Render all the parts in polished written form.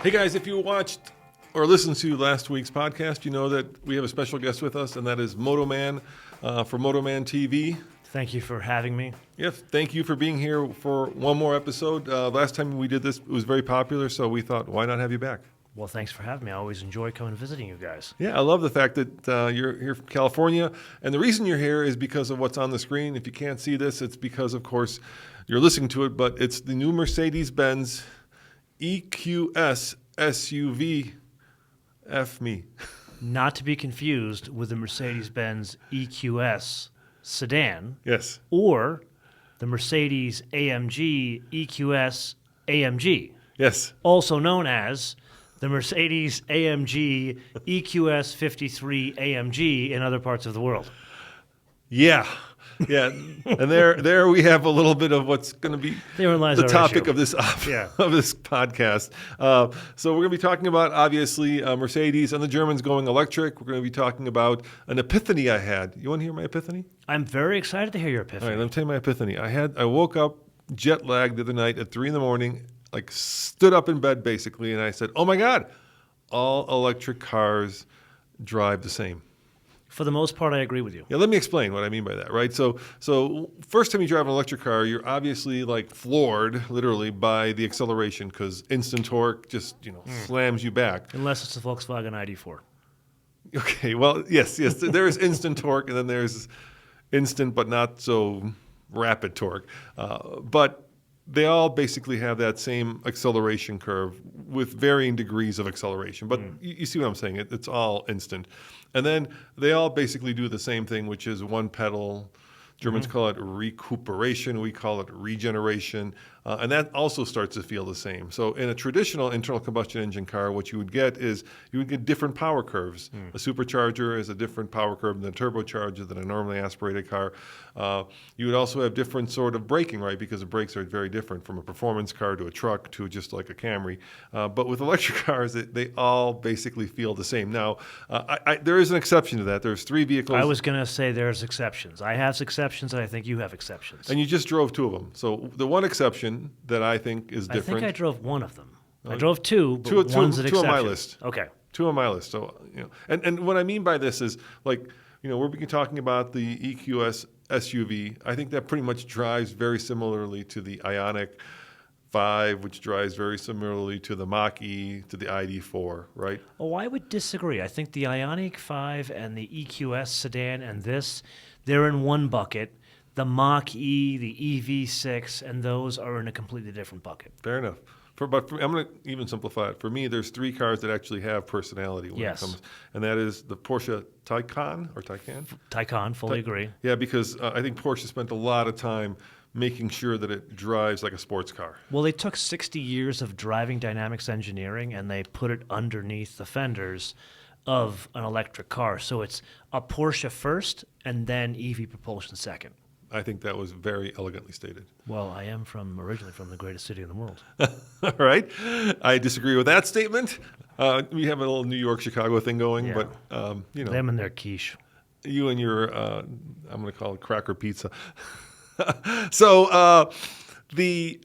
Hey guys, if you watched or listened to last week's podcast, you know that we have a special guest with us, and that is Motoman for Motoman TV. Thank you for having me. Yes, thank you for being here for one more episode. Last time we did this, it was very popular, so we thought, why not have you back? Well, thanks for having me. I always enjoy coming and visiting you guys. Yeah, I love the fact that you're here from California, and the reason you're here is because of what's on the screen. If you can't see this, it's because, of course, you're listening to it, but it's the new Mercedes-Benz EQS SUV. F me. Not to be confused with the Mercedes-Benz EQS sedan. Yes. Or the Mercedes AMG EQS AMG. Yes. Also known as the Mercedes AMG EQS 53 AMG in other parts of the world. Yeah. Yeah. And there we have a little bit of what's going to be the topic of this of this podcast. So we're going to be talking about, obviously, Mercedes and the Germans going electric. We're going to be talking about an epiphany I had. You want to hear my epiphany? I'm very excited to hear your epiphany. All right, let me tell you my epiphany. I woke up jet lagged the other night at 3 a.m, like stood up in bed basically, and I said, oh my God, all electric cars drive the same. For the most part, I agree with you. Yeah, let me explain what I mean by that, right? So first time you drive an electric car, you're obviously like floored, literally, by the acceleration because instant torque just, slams you back. Unless it's a Volkswagen ID4. Okay, well, yes, there is instant torque, and then there's instant but not so rapid torque. But they all basically have that same acceleration curve with varying degrees of acceleration. But you see what I'm saying? It's all instant. And then they all basically do the same thing, which is one pedal. Germans call it recuperation. We call it regeneration. And that also starts to feel the same. So in a traditional internal combustion engine car, what you would get is you would get different power curves. A supercharger is a different power curve than a turbocharger than a normally aspirated car. You would also have different sort of braking, right? Because the brakes are very different from a performance car to a truck to just like a Camry. But with electric cars, they all basically feel the same. Now, there is an exception to that. There's 3 vehicles. I was going to say there's exceptions. I have exceptions, and I think you have exceptions. And you just drove 2 of them. So the one exception that I think is different. I think I drove 1 of them. I drove 2, but one's an exception. 2 on my list. Okay. 2 on my list. So, and what I mean by this is, like, we're talking about the EQS SUV. I think that pretty much drives very similarly to the Ioniq 5, which drives very similarly to the Mach-E, to the ID4, right? Oh, I would disagree. I think the Ioniq 5 and the EQS sedan and they're in one bucket. The Mach-E, the EV6, and those are in a completely different bucket. Fair enough. But I'm going to even simplify it. For me, there's 3 cars that actually have personality when it comes, and that is the Porsche Taycan or Taycan. Taycan, fully agree. Yeah, because I think Porsche spent a lot of time making sure that it drives like a sports car. Well, they took 60 years of driving dynamics engineering, and they put it underneath the fenders of an electric car. So it's a Porsche first, and then EV propulsion second. I think that was very elegantly stated. Well, I am originally from the greatest city in the world. All right. I disagree with that statement. We have a little New York, Chicago thing going, but, Them and their quiche. You and your, I'm going to call it cracker pizza. So the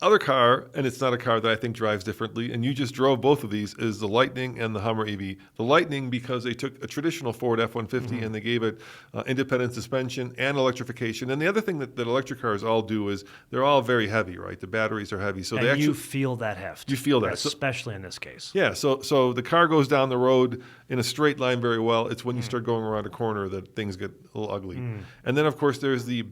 other car, and it's not a car that I think drives differently, and you just drove both of these, is the Lightning and the Hummer EV. The Lightning because they took a traditional Ford F-150 and they gave it independent suspension and electrification. And the other thing that electric cars all do is they're all very heavy, right? The batteries are heavy. So and you feel that heft. You feel that. Especially in this case. Yeah, so the car goes down the road in a straight line very well. It's when you start going around a corner that things get a little ugly. And then, of course, there's the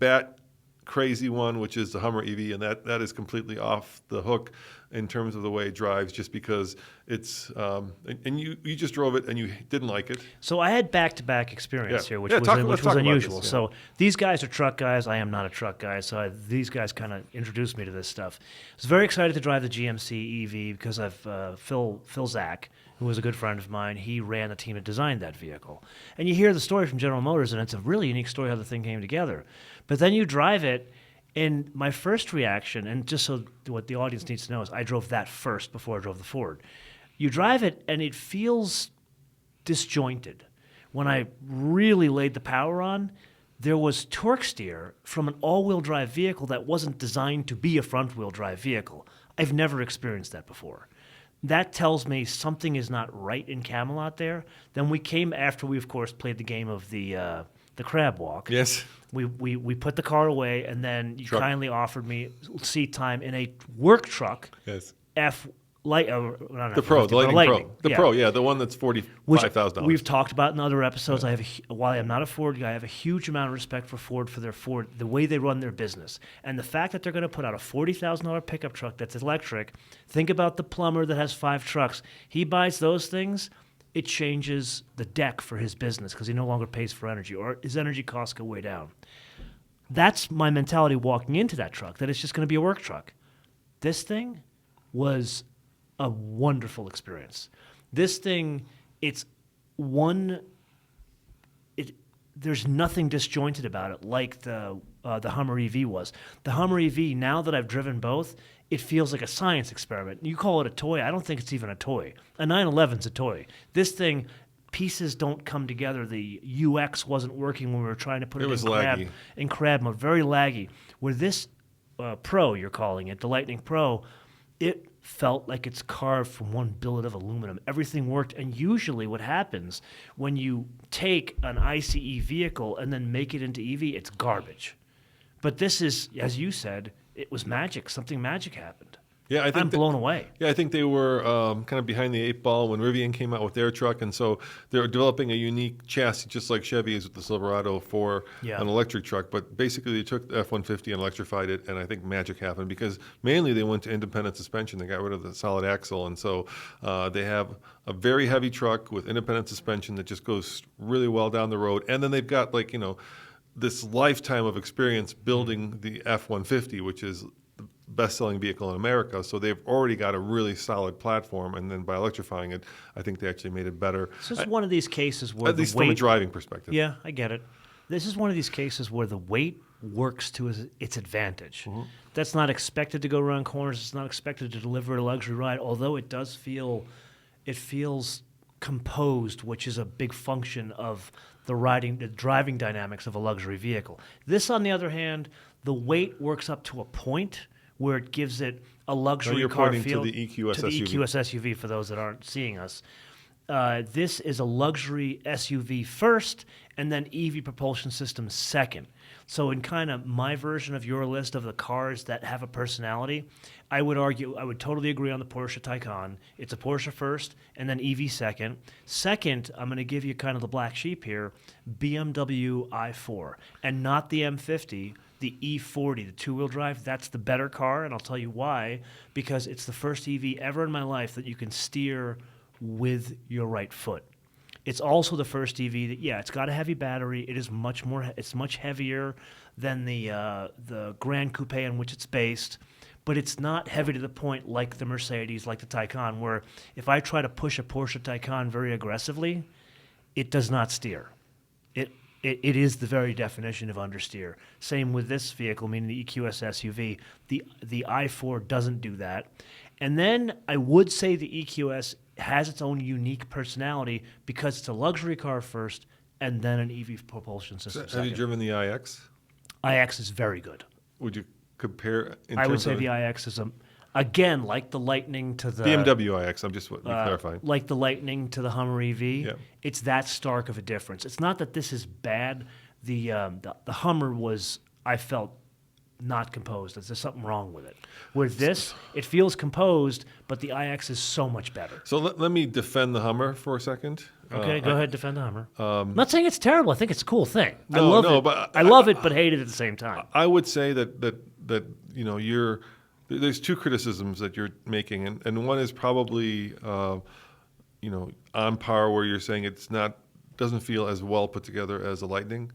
crazy one, which is the Hummer EV, and that is completely off the hook in terms of the way it drives, just because it's and you just drove it and you didn't like it. So I had back-to-back experience here, which was unusual. This, So these guys are truck guys. I am not a truck guy, so these guys kind of introduced me to this stuff. I was very excited to drive the GMC EV because of Phil Zach, who was a good friend of mine. He ran the team that designed that vehicle. And you hear the story from General Motors, and it's a really unique story how the thing came together. But then you drive it, and my first reaction, and just so what the audience needs to know is I drove that first before I drove the Ford. You drive it, and it feels disjointed. When I really laid the power on, there was torque steer from an all-wheel drive vehicle that wasn't designed to be a front-wheel drive vehicle. I've never experienced that before. that tells me something is not right in Camelot there. Then we came after we, of course, played the game of the crab walk. Yes. We put the car away, and then you Truck. kindly offered me seat time in a work truck. Yes. The Pro, the Lightning Pro. The Pro, yeah, the one that's $45,000. We've talked about in other episodes. I have while I'm not a Ford guy, I have a huge amount of respect for Ford the way they run their business, and the fact that they're going to put out a $40,000 pickup truck that's electric. Think about the plumber that has 5 trucks. He buys those things. It changes the deck for his business because he no longer pays for energy, or his energy costs go way down. That's my mentality walking into that truck. That it's just going to be a work truck. This thing was a wonderful experience. This thing, there's nothing disjointed about it like the Hummer EV was. The Hummer EV, now that I've driven both, it feels like a science experiment. You call it a toy. I don't think it's even a toy. A 911's a toy. This thing, pieces don't come together. The UX wasn't working when we were trying to put it in crab mode. Very laggy. Where this Pro, you're calling it, the Lightning Pro, it felt like it's carved from one billet of aluminum. Everything worked. And usually what happens when you take an ICE vehicle and then make it into EV, it's garbage. But this is, as you said, it was magic. Something magic happened. Yeah, I'm blown away. Yeah, I think they were kind of behind the 8 ball when Rivian came out with their truck, and so they're developing a unique chassis, just like Chevy is with the Silverado, for an electric truck. But basically, they took the F-150 and electrified it, and I think magic happened because mainly they went to independent suspension. They got rid of the solid axle, and so they have a very heavy truck with independent suspension that just goes really well down the road. And then they've got this lifetime of experience building the F-150, which is best-selling vehicle in America, so they've already got a really solid platform, and then by electrifying it, I think they actually made it better. This is one of these cases where at least from a driving perspective. Yeah, I get it. This is one of these cases where the weight works to its advantage. Mm-hmm. That's not expected to go around corners. It's not expected to deliver a luxury ride, although it feels composed, which is a big function of the driving dynamics of a luxury vehicle. This, on the other hand, the weight works up to a point where it gives it a luxury car feel. To the EQS to the EQS SUV for those that aren't seeing us. This is a luxury SUV first, and then EV propulsion system second. So in kind of my version of your list of the cars that have a personality, I would totally agree on the Porsche Taycan. It's a Porsche first, and then EV second. Second, I'm going to give you kind of the black sheep here, BMW i4, and not the M50, the E40, the two-wheel drive. That's the better car, and I'll tell you why. Because it's the first EV ever in my life that you can steer with your right foot. It's also the first EV that, it's got a heavy battery. It is it's much heavier than the Grand Coupe on which it's based, but it's not heavy to the point like the Mercedes, like the Taycan, where if I try to push a Porsche Taycan very aggressively, it does not steer. It is the very definition of understeer. Same with this vehicle, meaning the EQS SUV. The i4 doesn't do that. And then I would say the EQS has its own unique personality because it's a luxury car first and then an EV propulsion system second. Have you driven the iX? iX is very good. Would you compare? I would say the iX is again, like the Lightning to the BMW iX. I'm just clarifying. Like the Lightning to the Hummer EV, it's that stark of a difference. It's not that this is bad. The Hummer was, I felt, not composed. There's something wrong with it. With this, it feels composed, but the iX is so much better. So let me defend the Hummer for a second. Okay, go ahead, defend the Hummer. I'm not saying it's terrible. I think it's a cool thing. I I love it, but hate it at the same time. I would say that there's two criticisms that you're making, and one is probably on par where you're saying doesn't feel as well put together as a Lightning.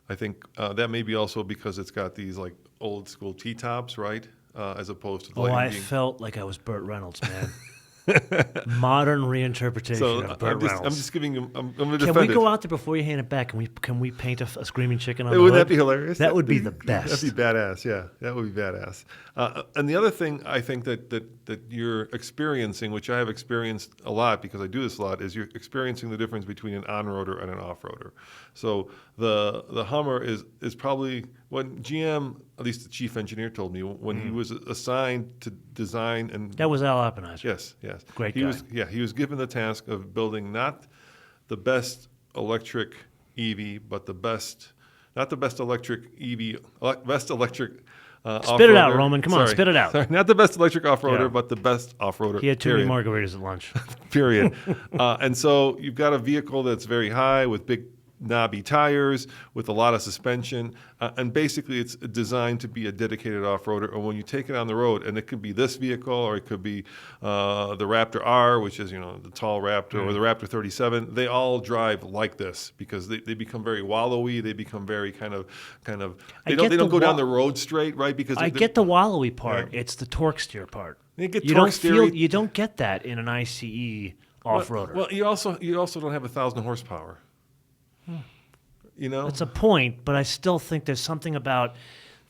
I think that may be also because it's got these like old school T-tops, right? As opposed to the Lightning. I felt like I was Burt Reynolds, man. Modern reinterpretation of Burt Reynolds. I'm just giving you. I'm going to defend it. Can we go out there before you hand it back? Can we paint a screaming chicken on the hood? Wouldn't that be hilarious? That would be the best. That'd be badass. Yeah, that would be badass. And the other thing I think that you're experiencing, which I have experienced a lot because I do this a lot, is you're experiencing the difference between an on-roader and an off-roader. So The Hummer is probably when GM, at least the chief engineer told me, when he was assigned to design and That was Al Oppenheimer. yes, Great he guy. he was given the task of building not the best electric EV, but the best, not the best electric EV, best electric. Spit it out, off-roader. Roman. Come on, spit it out. Sorry, not the best electric off-roader, Yeah. but the best off-roader. He had too period. many margaritas at lunch. Period. And so you've got a vehicle that's very high with big knobby tires, with a lot of suspension, and basically it's designed to be a dedicated off-roader. And when you take it on the road, and it could be this vehicle, or it could be the Raptor R, which is the tall Raptor, or the Raptor 37, they all drive like this because they become very wallowy. They become very kind of they don't go down the road straight, right? Because I get the wallowy part. Yeah. It's the torque steer part. You get torque steer. You don't get that in an ICE off-roader. Well, you also don't have 1,000 horsepower. It's a point, but I still think there's something about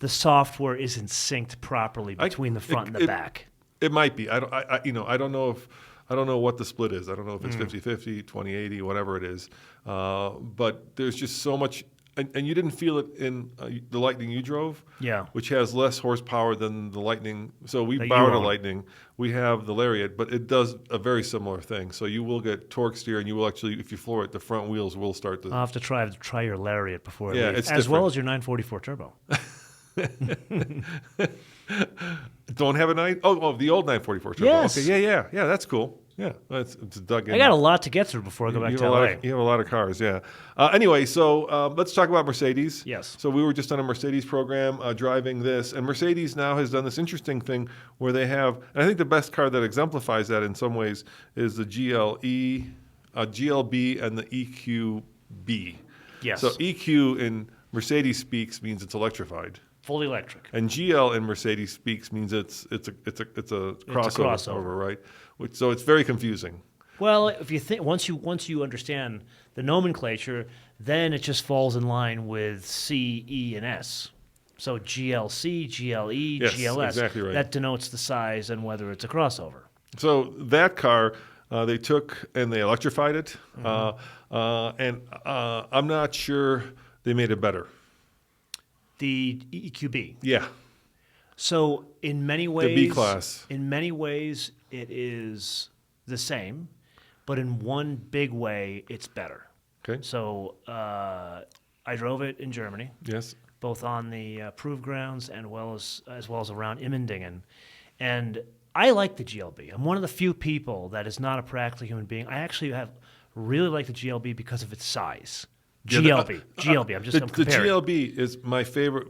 the software isn't synced properly between the front and the back. It might be. I don't know what the split is. I don't know if it's 50-50, 20-80, whatever it is. But there's just so much, and you didn't feel it in the Lightning you drove, which has less horsepower than the Lightning. So we borrowed a Lightning. We have the Lariat, but it does a very similar thing. So you will get torque steer, and you will actually, if you floor it, the front wheels will start to. I'll have to try your Lariat before it leaves, it's as well as your 944 turbo. Don't have a the old 944 turbo. Yes. Okay, yeah, that's cool. Yeah, it's dug in. I got a lot to get through before I go back to LA. You have a lot of cars, yeah. Anyway, so let's talk about Mercedes. Yes. So we were just on a Mercedes program driving this, and Mercedes now has done this interesting thing where they have, and I think the best car that exemplifies that in some ways is the GLB, and the EQB. Yes. So EQ in Mercedes speaks means it's electrified. Fully electric. And GL in Mercedes speaks means it's a crossover, right? So it's very confusing. Well, if you think once you understand the nomenclature, then it just falls in line with C, E, and S. So GLC, GLE, yes, GLS. Exactly right. That denotes the size and whether it's a crossover. So that car they took and they electrified it, and I'm not sure they made it better. The EQB. Yeah. So in many ways, the B class. In many ways, it is the same, but in one big way, it's better. Okay. So I drove it in Germany. Yes. Both on the proved grounds and as well as around Immendingen, and I like the GLB. I'm one of the few people that is not a practical human being. I actually really like the GLB because of its size. GLB. I'm comparing. The GLB is my favorite.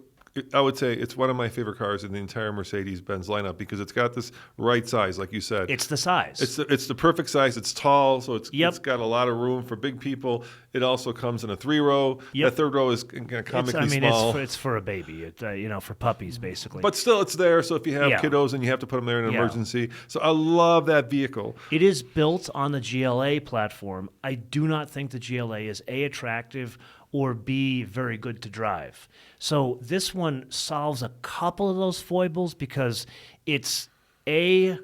I would say it's one of my favorite cars in the entire Mercedes-Benz lineup because it's got this right size, like you said. It's the size. It's the perfect size. It's tall, so it's got a lot of room for big people. It also comes in a 3-row. Yep. That third row is comically small. It's for a baby. For puppies, basically. But still, it's there. So if you have kiddos and you have to put them there in an emergency, so I love that vehicle. It is built on the GLA platform. I do not think the GLA is A, attractive, or B, very good to drive. So this one solves a couple of those foibles because it's a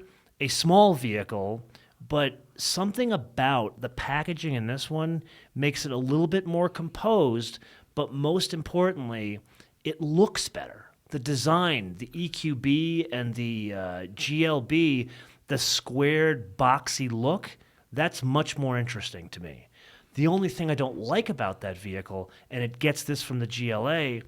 small vehicle, but something about the packaging in this one makes it a little bit more composed, but most importantly, it looks better. The design, the EQB and the GLB, the squared, boxy look, that's much more interesting to me. The only thing I don't like about that vehicle, and it gets this from the GLA,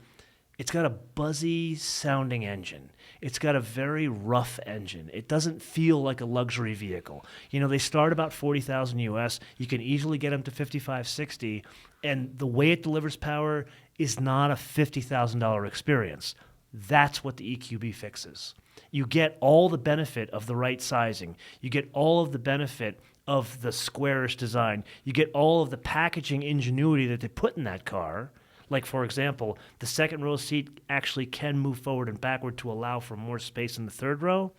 it's got a buzzy sounding engine. It's got a very rough engine. It doesn't feel like a luxury vehicle. They start about $40,000 US. You can easily get them to $55,000, $60,000, and the way it delivers power is not a $50,000 experience. That's what the EQB fixes. You get all the benefit of the right sizing. You get all of the benefit of the squarish design. You get all of the packaging ingenuity that they put in that car. Like, for example, the second row seat actually can move forward and backward to allow for more space in the third row.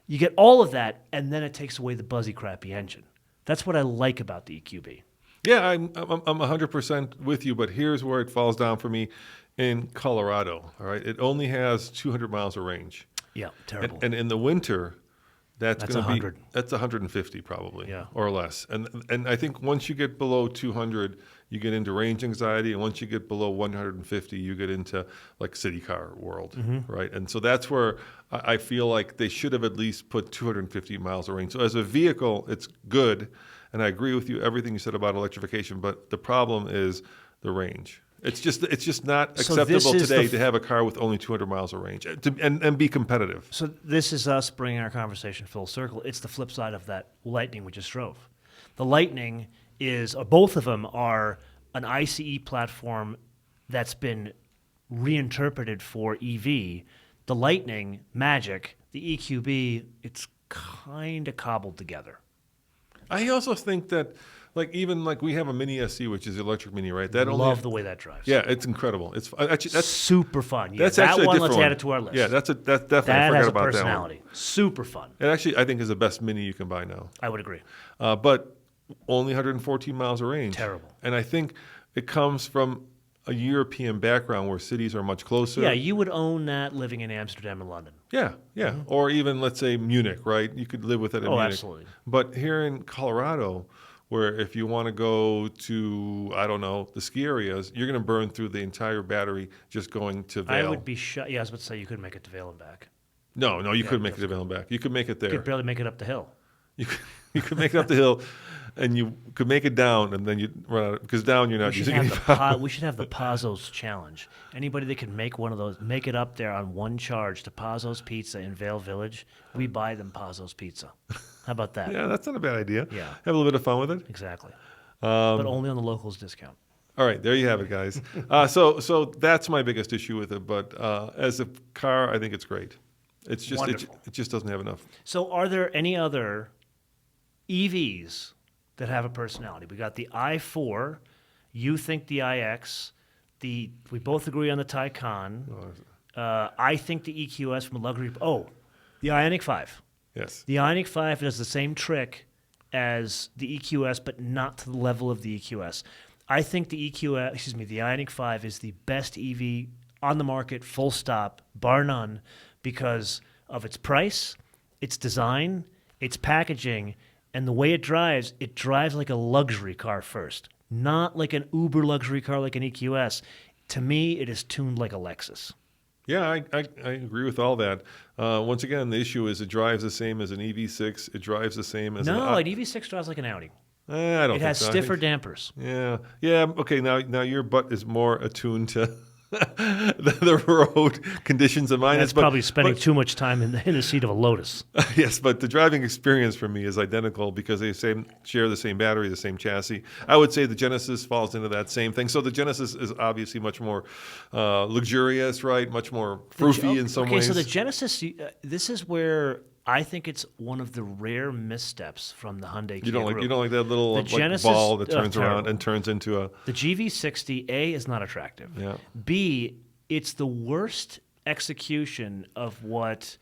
You get all of that, and then it takes away the buzzy, crappy engine. That's what I like about the EQB. Yeah, I'm 100% with you, but here's where it falls down for me in Colorado. All right, it only has 200 miles of range. Yeah, terrible. And in the winter, that's going to 100. be 150 probably, Yeah. or less. And I think once you get below 200, you get into range anxiety, and once you get below 150, you get into like city car world, right? And so that's where I feel like they should have at least put 250 miles of range. So as a vehicle, it's good, and I agree with you everything you said about electrification. But the problem is the range. It's just not acceptable today to have a car with only 200 miles of range and be competitive. So this is us bringing our conversation full circle. It's the flip side of that Lightning we just drove. The Lightning is, or both of them are an ICE platform that's been reinterpreted for EV. The Lightning, Magic, the EQB, it's kind of cobbled together. I also think that, even we have a Mini SE, which is the electric Mini, right? I love the way that drives. Yeah, it's incredible. It's actually that's super fun. Yeah, that's that actually one. a different Let's add it to our list. Yeah, that's definitely. That I forgot has a about personality. That one. Super fun. It actually, I think, is the best Mini you can buy now. I would agree. But only 114 miles of range. Terrible. And I think it comes from a European background where cities are much closer. Yeah, you would own that living in Amsterdam and London. Yeah. Or even, let's say, Munich, right? You could live with it in Munich. Absolutely. But here in Colorado, where if you want to go to, I don't know, the ski areas, you're going to burn through the entire battery just going to Vail. I would be shut. Yeah, I was about to say you couldn't make it to Vail and back. No, you couldn't make it to Vail and back. You could make it there. You could barely make it up the hill. You could make it up the hill, and you could make it down, and then you'd run out, because down you're not using any power. We should have the Pazos challenge. Anybody that can make one of those, make it up there on one charge to Pazos Pizza in Vail Village, we buy them Pazos Pizza. How about that? Yeah, that's not a bad idea. Yeah. Have a little bit of fun with it. Exactly. But only on the locals discount. All right, there you have it, guys. So that's my biggest issue with it. But as a car, I think it's great. It's just it just doesn't have enough. So are there any other EVs that have a personality? We got the i4. You think the iX. We both agree on the Taycan. I think the EQS from a luxury. Oh, the Ioniq 5. Yes. The Ioniq 5 does the same trick as the EQS, but not to the level of the EQS. I think the Ioniq 5 is the best EV on the market, full stop, bar none, because of its price, its design, its packaging, and the way it drives like a luxury car first, not like an uber luxury car like an EQS. To me, it is tuned like a Lexus. Yeah, I agree with all that. Once again, the issue is it drives the same as an EV6. It drives the same as an EV6 drives like an Audi. I don't think so. It has stiffer dampers. Yeah. Okay, now your butt is more attuned to the road conditions of mine. That's probably spending too much time in the seat of a Lotus. Yes, but the driving experience for me is identical because they share the same battery, the same chassis. I would say the Genesis falls into that same thing. So the Genesis is obviously much more luxurious, right? Much more froofy in some ways. Okay, so the Genesis, this is where I think it's one of the rare missteps from the Hyundai Kia group. You don't like that little ball that turns around and turns into a... The GV60, A, is not attractive. Yeah. B, it's the worst execution of what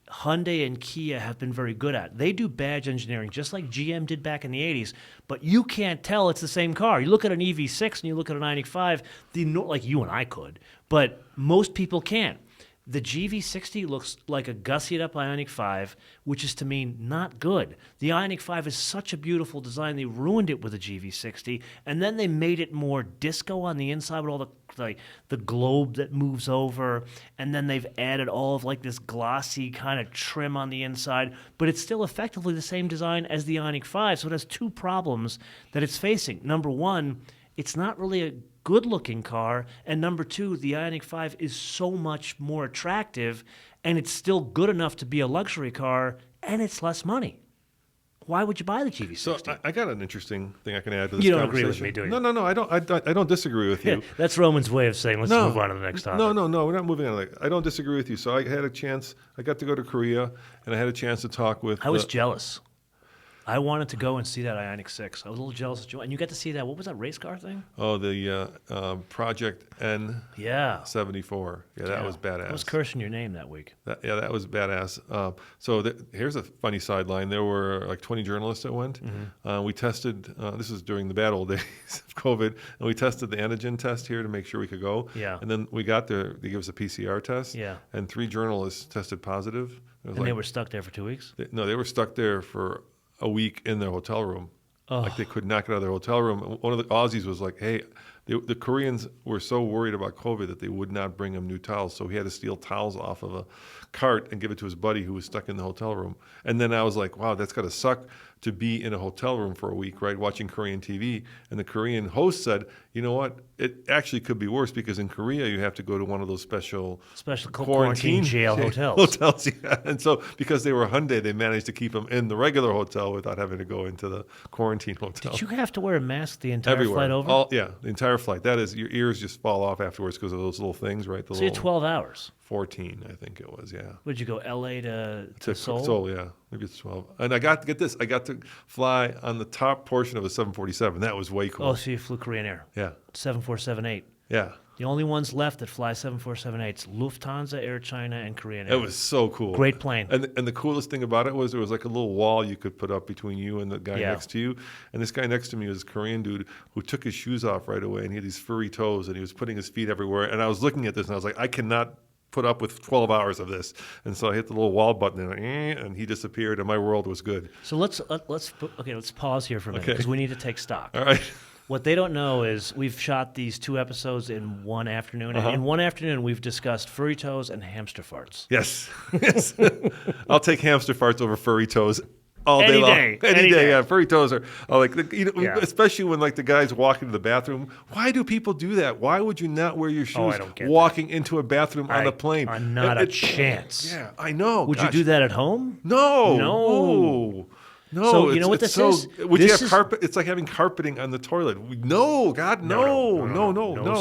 Hyundai and Kia have been very good at. They do badge engineering just like GM did back in the 80s, but you can't tell it's the same car. You look at an EV6 and you look at an Ioniq 5, like you and I could, but most people can't. The GV60 looks like a gussied-up Ioniq 5, which is, to me, not good. The Ioniq 5 is such a beautiful design. They ruined it with the GV60, and then they made it more disco on the inside with all the globe that moves over, and then they've added all of this glossy kind of trim on the inside, but it's still effectively the same design as the Ioniq 5, so it has two problems that it's facing. Number one, it's not really a good-looking car, and number two, the Ioniq 5 is so much more attractive, and it's still good enough to be a luxury car, and it's less money. Why would you buy the GV60? So I got an interesting thing I can add to this conversation. You don't agree with me, do you? No, I don't disagree with you. That's Roman's way of saying let's move on to the next topic. No, we're not moving on. I don't disagree with you. So I had a chance. I got to go to Korea, and I had a chance to talk with... I was jealous. I wanted to go and see that Ioniq 6. I was a little jealous of Joe. And you got to see that. What was that race car thing? Oh, the Project N. Yeah. 74. Yeah, that was badass. I was cursing your name that week. That was badass. Here's a funny sideline. There were 20 journalists that went. Mm-hmm. We tested, this was during the bad old days of COVID, and we tested the antigen test here to make sure we could go. Yeah. And then we got there, they gave us a PCR test. Yeah. And 3 journalists tested positive. And they were stuck there for 2 weeks? They were stuck there for a week in their hotel room. Like they could not get out of their hotel room. One of the Aussies was like, hey, the Koreans were so worried about COVID that they would not bring him new towels. So he had to steal towels off of a cart and give it to his buddy who was stuck in the hotel room. And then I was like, wow, that's got to suck to be in a hotel room for a week, right, watching Korean TV. And the Korean host said, you know what, it actually could be worse because in Korea you have to go to one of those special quarantine jail hotels. Yeah. And so because they were Hyundai, they managed to keep them in the regular hotel without having to go into the quarantine hotel. Did you have to wear a mask the entire Everywhere. flight over? Yeah, the entire flight. That is, your ears just fall off afterwards because of those little things, right? So you had 12 hours. 14, I think it was, yeah. Would you go L.A. to Seoul? Seoul, yeah. Maybe it's 12. And I got to fly on the top portion of a 747. That was way cool. Oh, so you flew Korean Air. Yeah. 747-8. Yeah. The only ones left that fly 747-8s, Lufthansa, Air China, and Korean Air. It was so cool. Great plane. And the coolest thing about it was there was like a little wall you could put up between you and the guy next to you. And this guy next to me was a Korean dude who took his shoes off right away, and he had these furry toes, and he was putting his feet everywhere. And I was looking at this, and I was like, I cannot put up with 12 hours of this. And so I hit the little wall button, and he disappeared, and my world was good. So let's pause here for a minute because we need to take stock. All right. What they don't know is we've shot these 2 episodes in one afternoon. And in one afternoon, we've discussed furry toes and hamster farts. Yes. Yes. I'll take hamster farts over furry toes all day long. Any day. Yeah. Furry toes are like, especially when like the guys walk into the bathroom. Why do people do that? Why would you not wear your shoes walking into a bathroom on the plane? Not a chance. Yeah, I know. Would you do that at home? No. No, so you know what this is? Would you have carpet? It's like having carpeting on the toilet. No, God, no.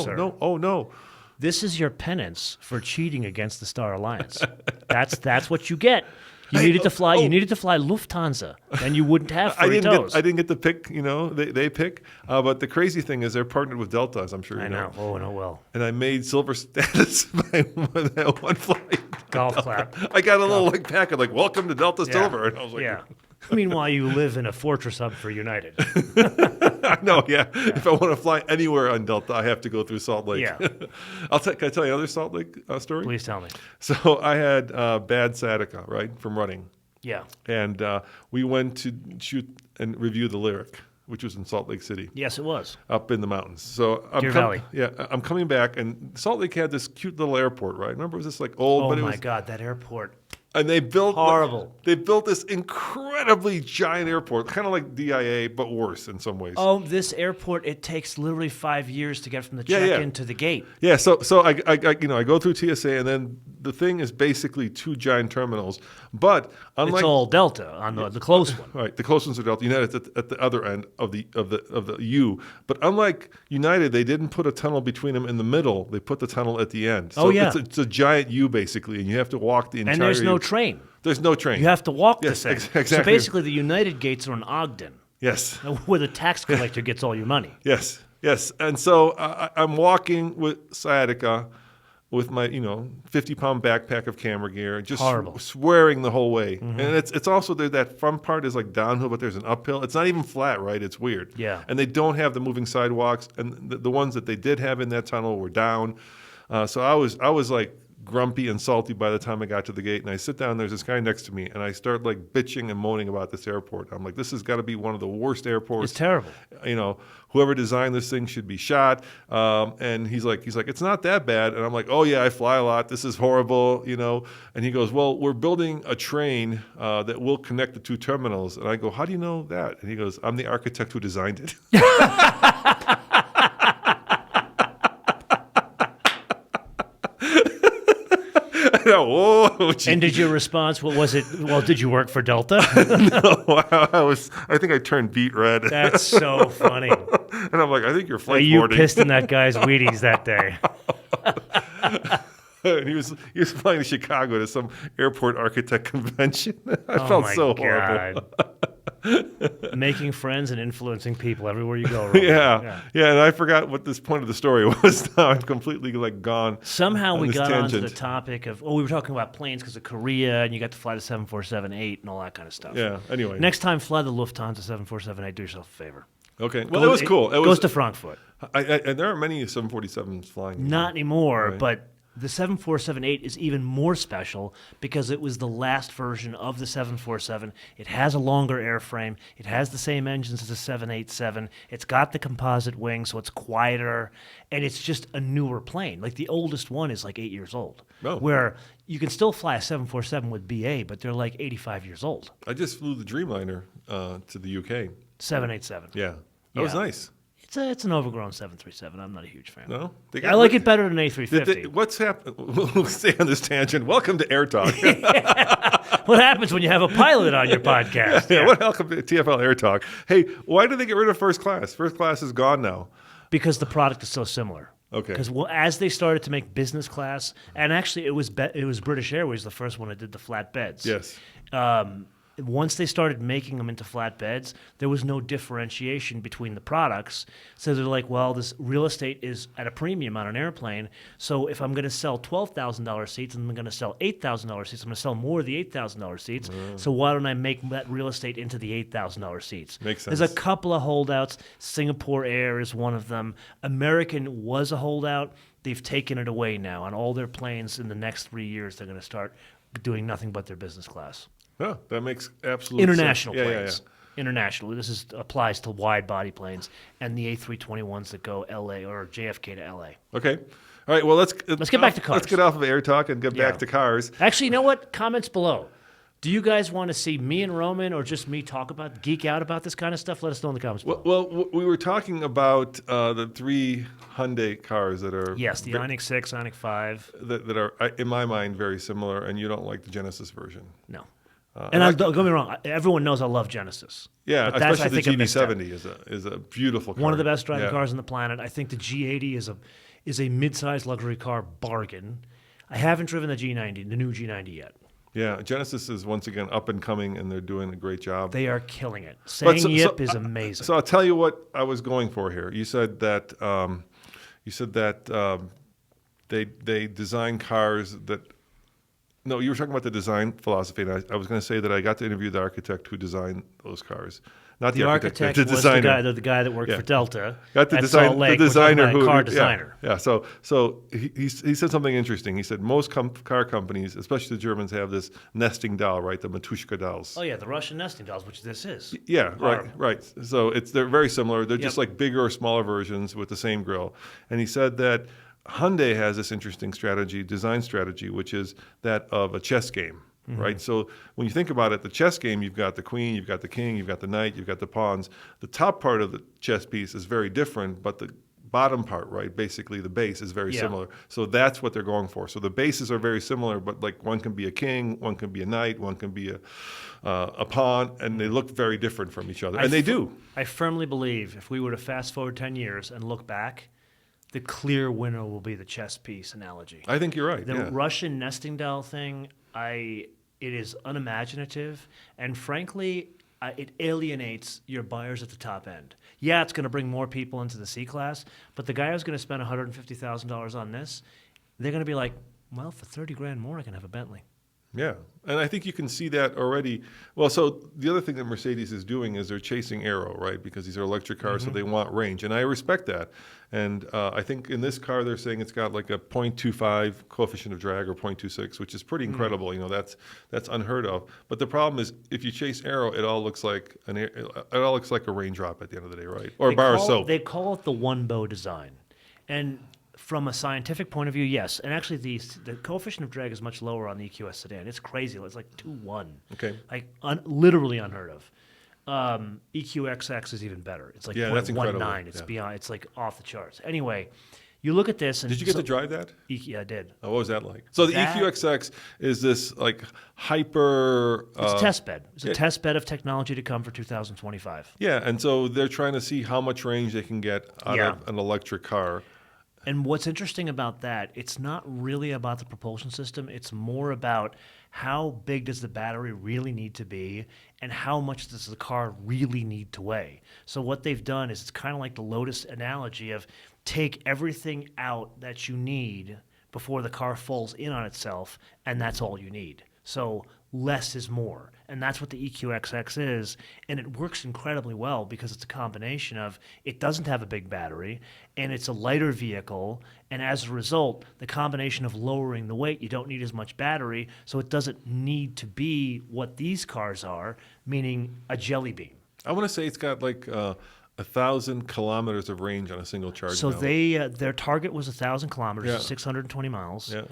Sir. Oh no. This is your penance for cheating against the Star Alliance. That's what you get. You needed to fly Lufthansa, then you wouldn't have furry toes. I didn't get to pick. They pick. But the crazy thing is they're partnered with Delta, as I'm sure you know. I know. Oh, no, well. And I made silver status by that one flight. Golf clap. I got a little packet welcome to Delta Silver, and I was like, yeah. Meanwhile, you live in a fortress hub for United. I know, yeah. If I want to fly anywhere on Delta, I have to go through Salt Lake. Yeah. Can I tell you another Salt Lake story? Please tell me. So I had bad sciatica, right, from running. Yeah. And we went to shoot and review the Lyric, which was in Salt Lake City. Yes, it was. Up in the mountains. So Deer Valley. Yeah, I'm coming back, and Salt Lake had this cute little airport, right? Remember, it was this old. Oh my God, that airport. And they built horrible. They built this incredibly giant airport, kind of like DIA, but worse in some ways. Oh, this airport! It takes literally 5 years to get from the check-in to the gate. Yeah, so I go through TSA, and then the thing is basically 2 giant terminals. But unlike it's all Delta on the close one. Right, the close ones are Delta. United at the other end of the U. But unlike United, they didn't put a tunnel between them in the middle. They put the tunnel at the end. So it's a giant U basically, and you have to walk the entire. And there's no train. There's no train. You have to walk this thing. Exactly. So basically, the United gates are in Ogden. Yes. Where the tax collector gets all your money. Yes. And so I'm walking with sciatica with my 50-pound backpack of camera gear, just swearing the whole way. Mm-hmm. And it's also that front part is like downhill, but there's an uphill. It's not even flat, right? It's weird. Yeah. And they don't have the moving sidewalks, and the ones that they did have in that tunnel were down. So I was like grumpy and salty by the time I got to the gate, and I sit down, there's this guy next to me, and I start bitching and moaning about this airport. I'm like, this has got to be one of the worst airports. It's terrible. Whoever designed this thing should be shot. And he's like, it's not that bad. And I'm like, oh yeah, I fly a lot. This is horrible, And he goes, well, we're building a train that will connect the 2 terminals. And I go, how do you know that? And he goes, I'm the architect who designed it. Whoa, and did your response? What was it? Well, did you work for Delta? No, I think I turned beet red. That's so funny. And I'm like, I think you're flight you boarding. Pissed in that guy's Wheaties that day. And he was flying to Chicago to some airport architect convention. I felt so horrible. Making friends and influencing people everywhere you go. Yeah, and I forgot what this point of the story was. Now I'm completely gone. Somehow we got tangent onto the topic of we were talking about planes because of Korea, and you got to fly the 747-8 and all that kind of stuff. Yeah. Anyway, next time fly the Lufthansa 747-8. Do yourself a favor. Okay. Well, it was cool. It goes to Frankfurt. And there aren't many 747s flying. Not anymore, right. but The 747-8 is even more special because it was the last version of the 747. It has a longer airframe. It has the same engines as the 787. It's got the composite wing, so it's quieter, and it's just a newer plane. Like the oldest one is like 8 years old, Oh. where you can still fly a 747 with BA, but they're like 85 years old. I just flew the Dreamliner to the UK. 787. Yeah, that was Yeah. nice. It's an overgrown 737. I'm not a huge fan. No, they I like it better than A350. What's happened? We'll stay on this tangent. Welcome to Air Talk. What happens when you have a pilot on your podcast? Yeah. Welcome to TFL Air Talk. Hey, why did they get rid of first class? First class is gone now. Because the product is so similar. Okay. Because as they started to make business class, and actually it was British Airways the first one that did the flat beds. Yes. Once they started making them into flatbeds, there was no differentiation between the products. So they're like, well, this real estate is at a premium on an airplane. So if I'm going to sell $12,000 seats and I'm going to sell $8,000 seats, I'm going to sell more of the $8,000 seats. So why don't I make that real estate into the $8,000 seats? Makes sense. There's a couple of holdouts. Singapore Air is one of them. American was a holdout. They've taken it away now. On all their planes in the next 3 years, they're going to start doing nothing but their business class. Oh, that makes absolute International sense. planes. International. This applies to wide body planes and the A321s that go LA or JFK to LA. Okay. All right. Well, let's get back to cars. Let's get off of Air Talk and get back to cars. Actually, you know what? Comments below. Do you guys want to see me and Roman or just me geek out about this kind of stuff? Let us know in the comments below. Well, we were talking about the 3 Hyundai cars that are Yes, the Ioniq 6, Ioniq 5. that are in my mind very similar, and you don't like the Genesis version. No. And don't get me wrong, everyone knows I love Genesis. Yeah, but especially the I missed out. GV70 is a beautiful car. One of the best driving cars on the planet. I think the G80 is a mid-sized luxury car bargain. I haven't driven the G90, the new G90 yet. Yeah, Genesis is once again up and coming, and they're doing a great job. They are killing it. Saying yip is amazing. So I'll tell you what I was going for here. You said that they design cars that. No, you were talking about the design philosophy, and I was going to say that I got to interview the architect who designed those cars. Not the architect, the was designer. the guy that worked for Delta. Got the at design, Salt Lake, the designer car designer. Yeah. So he said something interesting. He said most car companies, especially the Germans, have this nesting doll, right? The Matushka dolls. Oh yeah, the Russian nesting dolls, which this is. Yeah, right. So they're very similar. They're just like bigger or smaller versions with the same grille. And he said that Hyundai has this interesting design strategy, which is that of a chess game, right? So when you think about it, the chess game, you've got the queen, you've got the king, you've got the knight, you've got the pawns. The top part of the chess piece is very different, but the bottom part, right, basically the base is very similar. So that's what they're going for. So the bases are very similar, but like one can be a king, one can be a knight, one can be a pawn, and they look very different from each other. And they do. I firmly believe if we were to fast forward 10 years and look back, the clear winner will be the chess piece analogy. I think you're right. The Russian nesting doll thing, it is unimaginative, and frankly, it alienates your buyers at the top end. Yeah, it's going to bring more people into the C class, but the guy who's going to spend $150,000 on this, they're going to be like, well, for $30,000 more, I can have a Bentley. Yeah, and I think you can see that already. Well, so the other thing that Mercedes is doing is they're chasing aero, right? Because these are electric cars, so they want range, and I respect that. And I think in this car, they're saying it's got like a 0.25 coefficient of drag or 0.26, which is pretty incredible. You know, that's unheard of. But the problem is, if you chase aero, it all looks like a raindrop at the end of the day, right? Or a bar of soap. They call it the one bow design, and from a scientific point of view, yes. And actually, the coefficient of drag is much lower on the EQS sedan. It's crazy. It's like 2.1. Okay. Like literally unheard of. EQXX is even better. It's like that's incredible. 0.19. It's beyond. It's like off the charts. Anyway, you look at this. And did you get to drive that? Yeah, I did. Oh, what was that like? So the EQXX is this like hyper. It's a test bed. It's a test bed of technology to come for 2025. Yeah, and so they're trying to see how much range they can get out of an electric car. And what's interesting about that, it's not really about the propulsion system. It's more about how big does the battery really need to be and how much does the car really need to weigh. So what they've done is it's kind of like the Lotus analogy of take everything out that you need before the car falls in on itself, and that's all you need. So less is more. And that's what the EQXX is. And it works incredibly well because it's a combination of it doesn't have a big battery and it's a lighter vehicle. And as a result, the combination of lowering the weight, you don't need as much battery. So it doesn't need to be what these cars are, meaning a jelly bean. I want to say it's got like 1,000 kilometers of range on a single charge. So now. their target was 1,000 kilometers, Yeah. 620 miles. Yeah.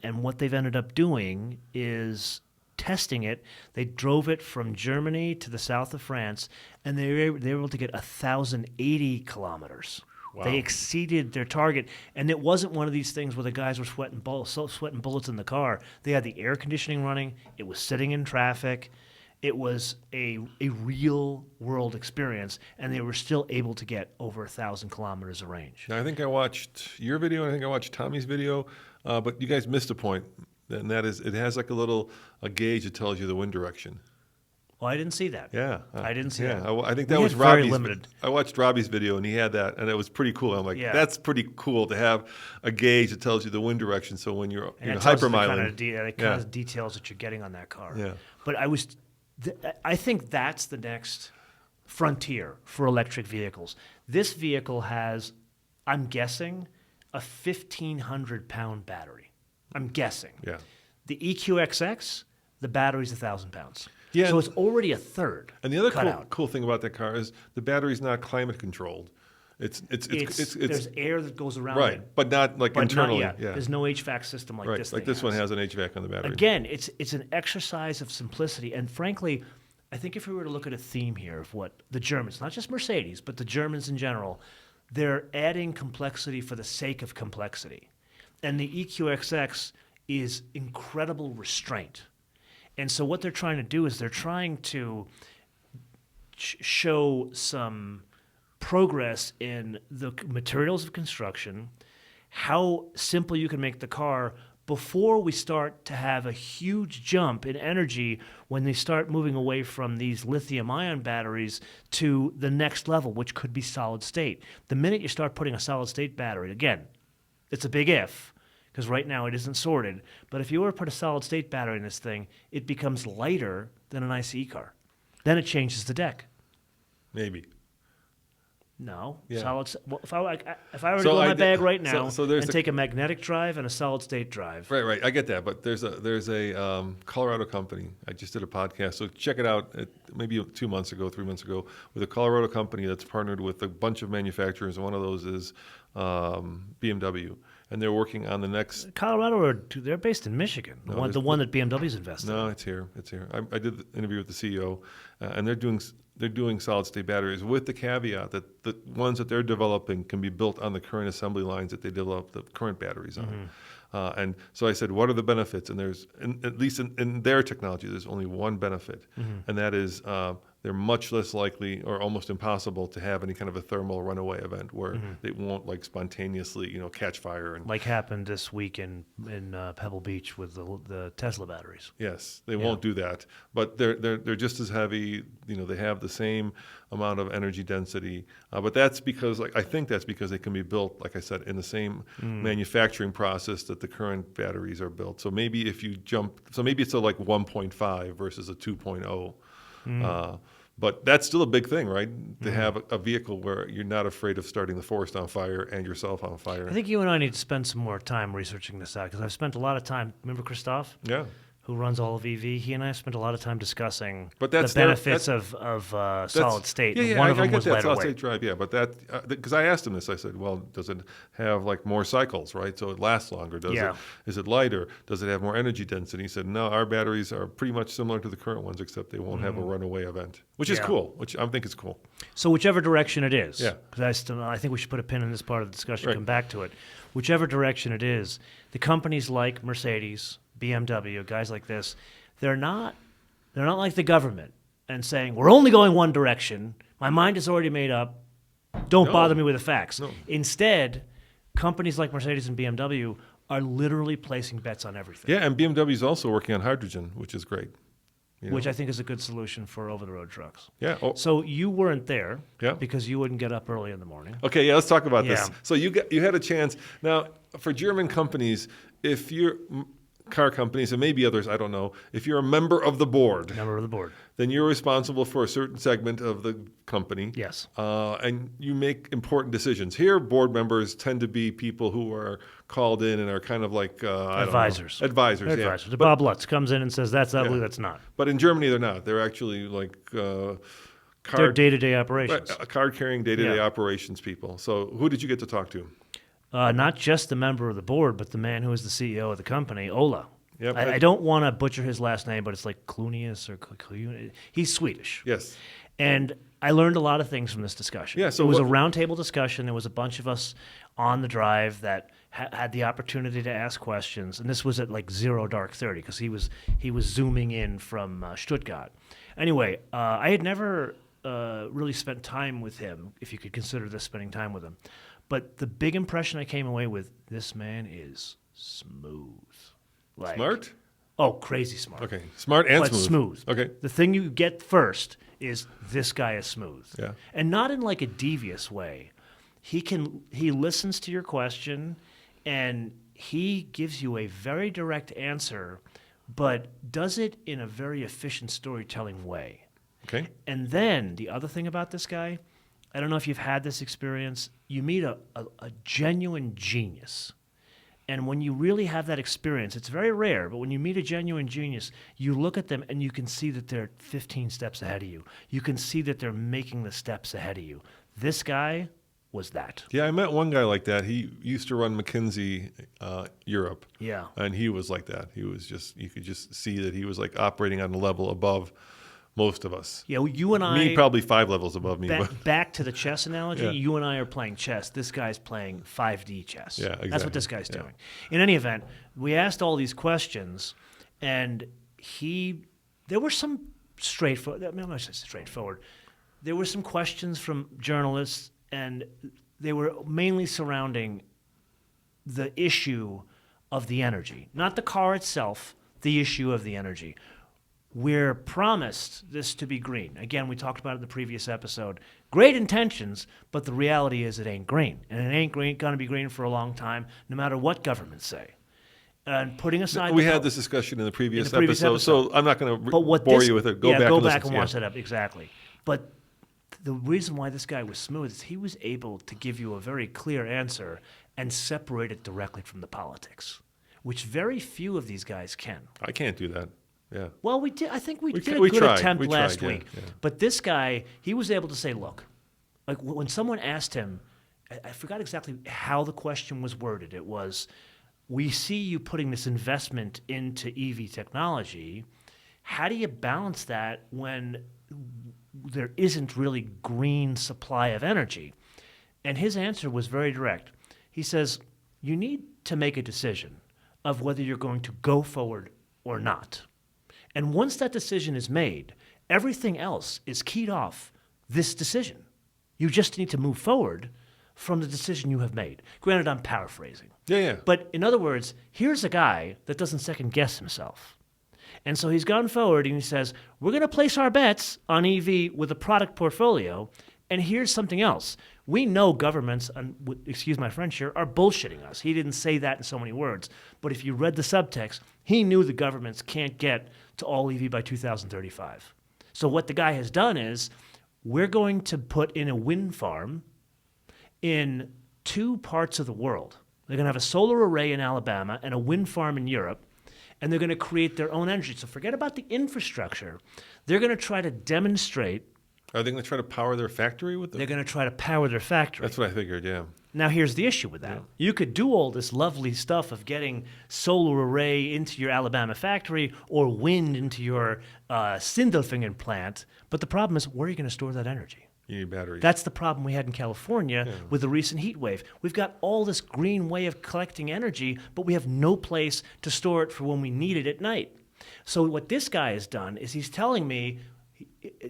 And what they've ended up doing is testing it. They drove it from Germany to the south of France, and they were able to get 1,080 kilometers. Wow. They exceeded their target, and it wasn't one of these things where the guys were sweating bullets in the car. They had the air conditioning running. It was sitting in traffic. It was a real world experience, and they were still able to get over 1,000 kilometers of range. Now, I think I watched your video, and I think I watched Tommy's video, but you guys missed a point, and that is it has like a gauge that tells you the wind direction. Well, I didn't see that. Yeah, I didn't see yeah. that. I think We that was had very Robbie's. limited. I watched Robbie's video, and he had that, and it was pretty cool. I'm like, Yeah. that's pretty cool to have a gauge that tells you the wind direction. So when you're And it tells you the hypermiling, kind of details that you're getting on that car. Yeah. But I think that's the next frontier for electric vehicles. This vehicle has, I'm guessing, a 1,500-pound battery. I'm guessing. Yeah. The EQXX, the battery's 1,000 pounds. Yeah. So it's already a third. And the other cut out. cool thing about that car is the battery's not climate controlled. It's There's air that goes around right, it. but not like But internally. not yet. Yeah. There's no HVAC system like Right, this like thing this one has an HVAC on the battery. Again, it's an exercise of simplicity. And frankly, I think if we were to look at a theme here of what the Germans, not just Mercedes, but the Germans in general, they're adding complexity for the sake of complexity. And the EQXX is incredible restraint. And so what they're trying to do is they're trying to show some progress in the materials of construction, how simple you can make the car before we start to have a huge jump in energy when they start moving away from these lithium-ion batteries to the next level, which could be solid state. The minute you start putting a solid state battery, again, it's a big if, because right now it isn't sorted, but if you were to put a solid state battery in this thing, it becomes lighter than an ICE car. Then it changes the deck. Maybe. No, Yeah. well, if I were to So go in I my did- bag right now so there's and take a magnetic drive and a solid state drive, Right. I get that, but there's a Colorado company. I just did a podcast, so check it out. Maybe 2 months ago, 3 months ago, with a Colorado company that's partnered with a bunch of manufacturers, and one of those is BMW, and they're working on the next. Colorado, they're based in Michigan, the one that BMW's invested in. No, it's here. I did the interview with the CEO, and they're doing solid state batteries with the caveat that the ones that they're developing can be built on the current assembly lines that they develop the current batteries on. And so I said, what are the benefits? And at least in their technology, there's only one benefit, and that is they're much less likely or almost impossible to have any kind of a thermal runaway event where they won't like spontaneously, catch fire. And Like happened this week in Pebble Beach with the Tesla batteries. yes, they won't do that, but they're just as heavy. They have the same amount of energy density, but that's because I think that's because they can be built, like I said, in the same manufacturing process that the current batteries are built. So maybe if you maybe it's a like 1.5 versus a 2.0. But that's still a big thing, right? To have a vehicle where you're not afraid of starting the forest on fire and yourself on fire. I think you and I need to spend some more time researching this out because I've spent a lot of time. Remember Christophe? Yeah. Who runs all of EV? He and I spent a lot of time discussing But the that's benefits of solid state. Yeah, and one of I them get was that lighter solid weight. state drive. Yeah, but that because I asked him this, I said, well, does it have like more cycles, right? So it lasts longer. Is it lighter? Does it have more energy density? He said, no, our batteries are pretty much similar to the current ones, except they won't have a runaway event, which is cool. Which I think is cool. So whichever direction it is, Yeah. because I think we should put a pin in this part of the discussion. Right. Come back to it. Whichever direction it is, the companies like Mercedes, BMW, guys like this, they're not like the government and saying we're only going one direction. My mind is already made up. Don't bother me with the facts. No. Instead, companies like Mercedes and BMW are literally placing bets on everything. Yeah, and BMW is also working on hydrogen, which is great. Which I think is a good solution for over-the-road trucks. Yeah. Oh, So you weren't there Yeah. because you wouldn't get up early in the morning. okay. Yeah. Let's talk about this. Yeah. So you had a chance now for German companies. If you're car companies, and maybe others, I don't know, if you're a member of the board, then you're responsible for a certain segment of the company. Yes. And you make important decisions. Here, board members tend to be people who are called in and are kind of like advisors. Advisors. The Bob Lutz comes in and says, that's ugly, that's not. But in Germany, they're not. They're actually like they're day-to-day operations. Card-carrying day-to-day operations people. So who did you get to talk to? Not just the member of the board, but the man who is the CEO of the company, Ola. Yep. I don't want to butcher his last name, but it's like Clunius or Clunius. He's Swedish. Yes. And I learned a lot of things from this discussion. Yeah, so it was a roundtable discussion. There was a bunch of us on the drive that had the opportunity to ask questions. And this was at like 0:30 because he was zooming in from Stuttgart. Anyway, I had never really spent time with him, if you could consider this spending time with him. But the big impression I came away with, this man is smooth. Like, Smart? Oh, crazy smart. Okay. Smart and but smooth. Okay. The thing you get first is this guy is smooth. Yeah. And not in like a devious way. He listens to your question and he gives you a very direct answer, but does it in a very efficient storytelling way. Okay. And then the other thing about this guy, I don't know if you've had this experience, you meet a genuine genius. And when you really have that experience, it's very rare, but when you meet a genuine genius, you look at them and you can see that they're 15 steps ahead of you. You can see that they're making the steps ahead of you. This guy was that. Yeah, I met one guy like that. He used to run McKinsey Europe. Yeah. And he was like that. He was just, you could just see that he was like operating on a level above most of us. Yeah, you and I... Me, probably 5 levels above me. Back to the chess analogy, Yeah. You and I are playing chess. This guy's playing 5D chess. Yeah, exactly. That's what this guy's doing. In any event, we asked all these questions, and there were some straightforward... I mean, I'm not saying straightforward. There were some questions from journalists, and they were mainly surrounding the issue of the energy. Not the car itself, the issue of the energy. We're promised this to be green. Again, we talked about it in the previous episode. Great intentions, but the reality is it ain't green. And it ain't going to be green for a long time, no matter what governments say. And putting aside... We had this discussion in the previous episode, so I'm not going to bore you with it. Go back and watch that up, exactly. But the reason why this guy was smooth is he was able to give you a very clear answer and separate it directly from the politics, which very few of these guys can. I can't do that. Yeah. Well, we did. I think we did a good attempt last week. Yeah. But this guy, he was able to say, look, like when someone asked him, I forgot exactly how the question was worded. It was, we see you putting this investment into EV technology. How do you balance that when there isn't really green supply of energy? And his answer was very direct. He says, you need to make a decision of whether you're going to go forward or not. And once that decision is made, everything else is keyed off this decision. You just need to move forward from the decision you have made. Granted, I'm paraphrasing. Yeah. But in other words, here's a guy that doesn't second guess himself. And so he's gone forward and he says, we're going to place our bets on EV with a product portfolio. And here's something else. We know governments, excuse my French here, are bullshitting us. He didn't say that in so many words. But if you read the subtext, he knew the governments can't get to all EV by 2035. So what the guy has done is, we're going to put in a wind farm in 2 parts of the world. They're going to have a solar array in Alabama and a wind farm in Europe, and they're going to create their own energy. So forget about the infrastructure. They're going to try to demonstrate. Are they going to try to power their factory with them? They're going to try to power their factory. That's what I figured, yeah. Now, here's the issue with that. Yeah. You could do all this lovely stuff of getting solar array into your Alabama factory or wind into your Sindelfingen plant, but the problem is, where are you going to store that energy? You need batteries. That's the problem we had in California with the recent heat wave. We've got all this green way of collecting energy, but we have no place to store it for when we need it at night. So what this guy has done is he's telling me,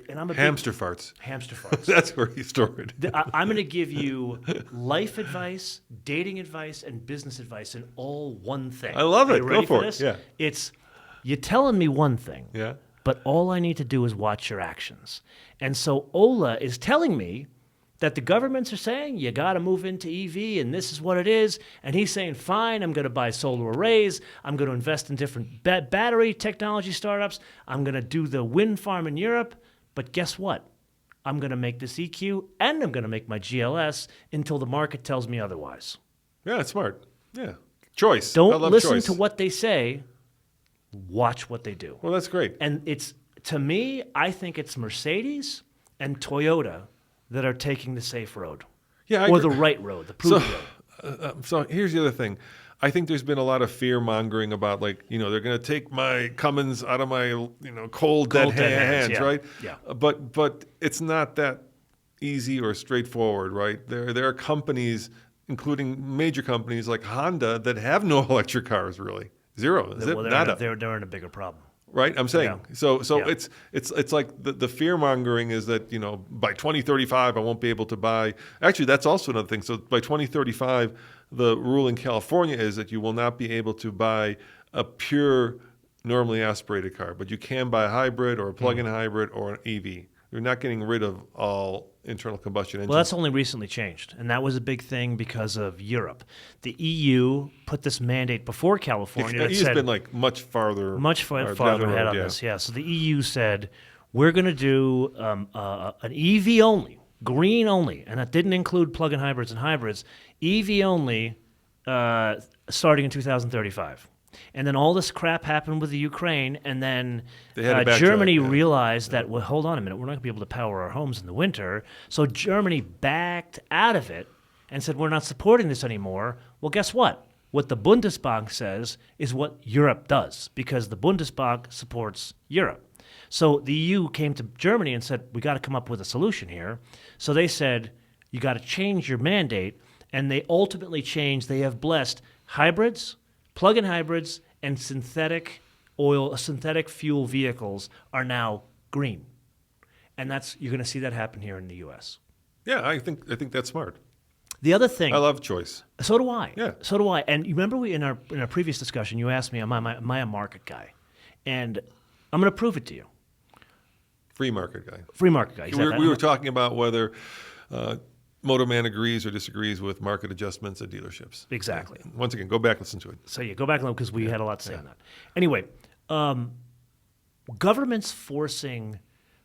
and I'm a hamster farts. Hamster farts. That's where he stored it. I'm going to give you life advice, dating advice, and business advice in all one thing. I love it. Go for it. Yeah. It's, you're telling me one thing. Yeah. But all I need to do is watch your actions. And so Ola is telling me that the governments are saying you got to move into EV and this is what it is. And he's saying, fine, I'm going to buy solar arrays. I'm going to invest in different battery technology startups. I'm going to do the wind farm in Europe. But guess what? I'm going to make this EQ and I'm going to make my GLS until the market tells me otherwise. Yeah, it's smart. Yeah. Choice. I Don't love listen choice. to what they say. Watch what they do. Well, that's great. And it's, to me, I think it's Mercedes and Toyota that are taking the safe road. Yeah, I or agree. the right road, the prudent road. So here's the other thing. I think there's been a lot of fear mongering about, like, they're going to take my Cummins out of my, cold dead hands, yeah. right? Yeah. But it's not that easy or straightforward, right? There are companies, including major companies like Honda, that have no electric cars, really. Zero. Well, Nada. they're in a bigger problem. Right, I'm saying. Yeah. So Yeah. it's like the fear mongering is that by 2035 I won't be able to buy. Actually, that's also another thing. So by 2035, the rule in California is that you will not be able to buy a pure normally aspirated car, but you can buy a hybrid or a plug-in hybrid or an EV. You're not getting rid of all internal combustion engines. Well, that's only recently changed, and that was a big thing because of Europe. The EU put this mandate before California. The EU's been like much farther down the ahead road, on yeah. this. Yeah, so the EU said we're going to do an EV only, green only, and that didn't include plug-in hybrids and hybrids. EV only, starting in 2035. And then all this crap happened with the Ukraine, and then They had to backtrack, Germany yeah. realized that, well, hold on a minute, we're not going to be able to power our homes in the winter. So Germany backed out of it and said, we're not supporting this anymore. Well, guess what? What the Bundesbank says is what Europe does, because the Bundesbank supports Europe. So the EU came to Germany and said, we got to come up with a solution here. So they said, you got to change your mandate, and they ultimately changed. They have blessed hybrids, plug-in hybrids, and synthetic fuel vehicles are now green, and you're going to see that happen here in the U.S. Yeah, I think that's smart. The other thing, I love choice. so do I. Yeah. So do I. And you remember in our previous discussion, you asked me, am I a market guy? And I'm going to prove it to you. Free market guy. Free market guy. We were talking about whether Moto Man agrees or disagrees with market adjustments at dealerships. Exactly. Once again, go back and listen to it. So go back and look, because we had a lot to say on that. Anyway, governments forcing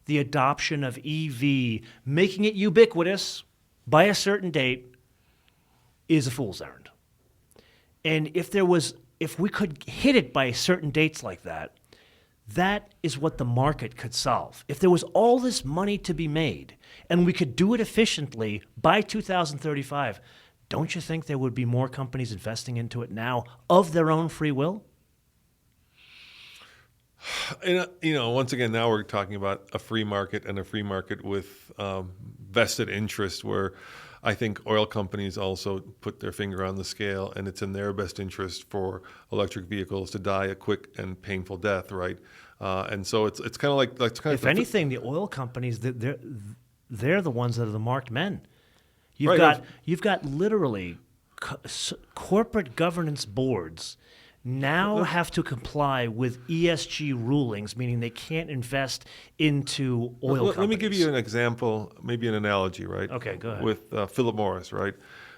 the adoption of EV, making it ubiquitous by a certain date, is a fool's errand. And if we could hit it by certain dates like that, that is what the market could solve. If there was all this money to be made and we could do it efficiently by 2035, don't you think there would be more companies investing into it now of their own free will? And, once again, now we're talking about a free market and a free market with vested interest, where I think oil companies also put their finger on the scale, and it's in their best interest for electric vehicles to die a quick and painful death, right? And so it's kind of like If anything, the oil companies, they're the ones that are the marked men. You've Right, got literally corporate governance boards now have to comply with ESG rulings, meaning they can't invest into oil companies. Let me give you an example, maybe an analogy, right? Okay, go ahead. With Philip Morris, right?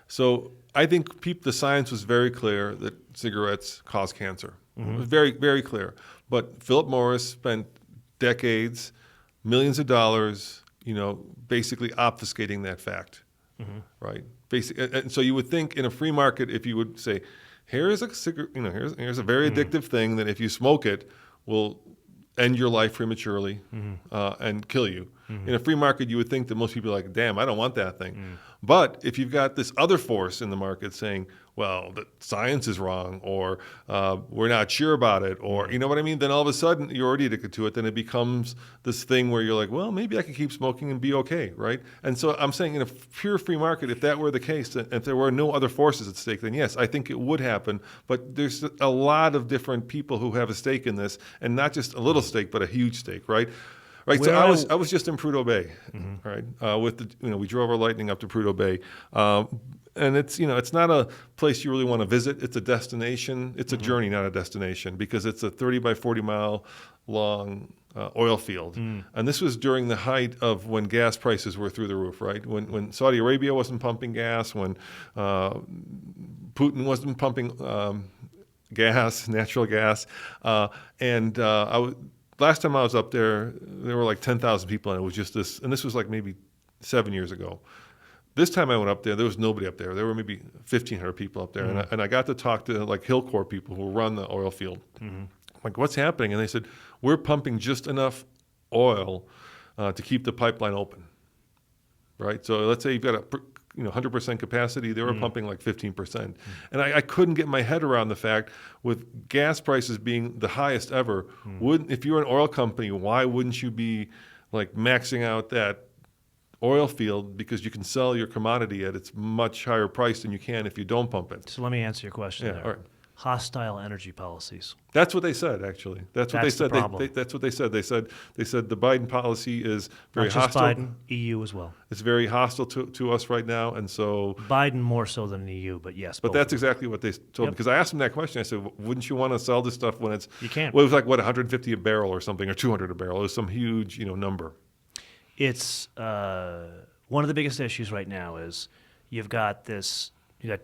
So I think the science was very clear that cigarettes cause cancer. It was very, very clear. But Philip Morris spent decades, millions of dollars, basically obfuscating that fact, right? And so you would think in a free market, if you would say, here's a cigarette, here's a very addictive thing that if you smoke it will end your life prematurely and kill you. In a free market, you would think that most people are like, damn, I don't want that thing. But if you've got this other force in the market saying, well, the science is wrong, or we're not sure about it, or you know what I mean? Then all of a sudden you're already addicted to it. Then it becomes this thing where you're like, well, maybe I can keep smoking and be okay, right? And so I'm saying in a pure free market, if that were the case, and if there were no other forces at stake, then yes, I think it would happen. But there's a lot of different people who have a stake in this, and not just a little stake, but a huge stake, right? Right. So I was just in Prudhoe Bay, right? With we drove our Lightning up to Prudhoe Bay. And it's not a place you really want to visit. It's a destination. It's a journey, not a destination, because it's a 30 by 40 mile long oil field. And this was during the height of when gas prices were through the roof, right? When Saudi Arabia wasn't pumping gas, when Putin wasn't pumping gas, natural gas. Last time I was up there were like 10,000 people, and it was just this, and this was like maybe 7 years ago. This time I went up there was nobody up there. There were maybe 1,500 people up there, and I got to talk to like Hill Corps people who run the oil field. Like, what's happening? And they said, we're pumping just enough oil to keep the pipeline open, right? So let's say you've got 100% capacity. They were pumping like 15%. And I couldn't get my head around the fact, with gas prices being the highest ever, if you're an oil company, why wouldn't you be like maxing out that oil field, because you can sell your commodity at its much higher price than you can if you don't pump it? So let me answer your question there. All right. Hostile energy policies. That's what they said, actually. That's what they said. The problem. That's what they said. They said the Biden policy is very Not just hostile. Biden, EU as well. It's very hostile to us right now, and so Biden more so than the EU, but yes. But both. that's exactly what they told me, because I asked them that question. I said, "Wouldn't you want to sell this stuff when it's You can't. Well, it was like 150 a barrel or something, or 200 a barrel. It was some huge number. It's one of the biggest issues right now is you've got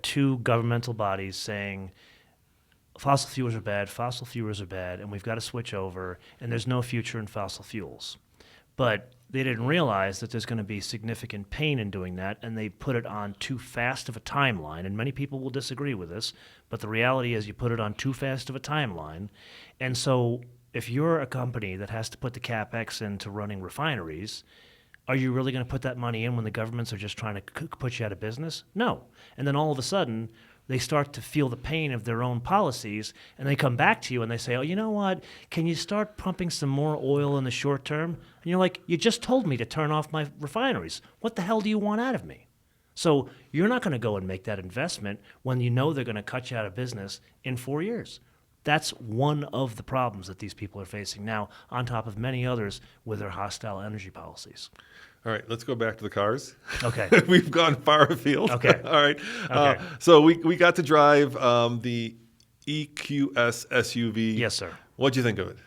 two governmental bodies saying fossil fuels are bad, and we've got to switch over, and there's no future in fossil fuels. But they didn't realize that there's going to be significant pain in doing that, and they put it on too fast of a timeline, and many people will disagree with this, but the reality is you put it on too fast of a timeline. And so if you're a company that has to put the CapEx into running refineries, are you really going to put that money in when the governments are just trying to put you out of business? No. And then all of a sudden, they start to feel the pain of their own policies, and they come back to you and they say, oh, you know what? Can you start pumping some more oil in the short term? And you're like, you just told me to turn off my refineries. What the hell do you want out of me? So you're not going to go and make that investment when you know they're going to cut you out of business in 4 years. That's one of the problems that these people are facing now, on top of many others with their hostile energy policies. All right, let's go back to the cars. Okay. We've gone far afield. Okay. All right. Okay. So we got to drive the EQS SUV. Yes, sir. What'd you think of it?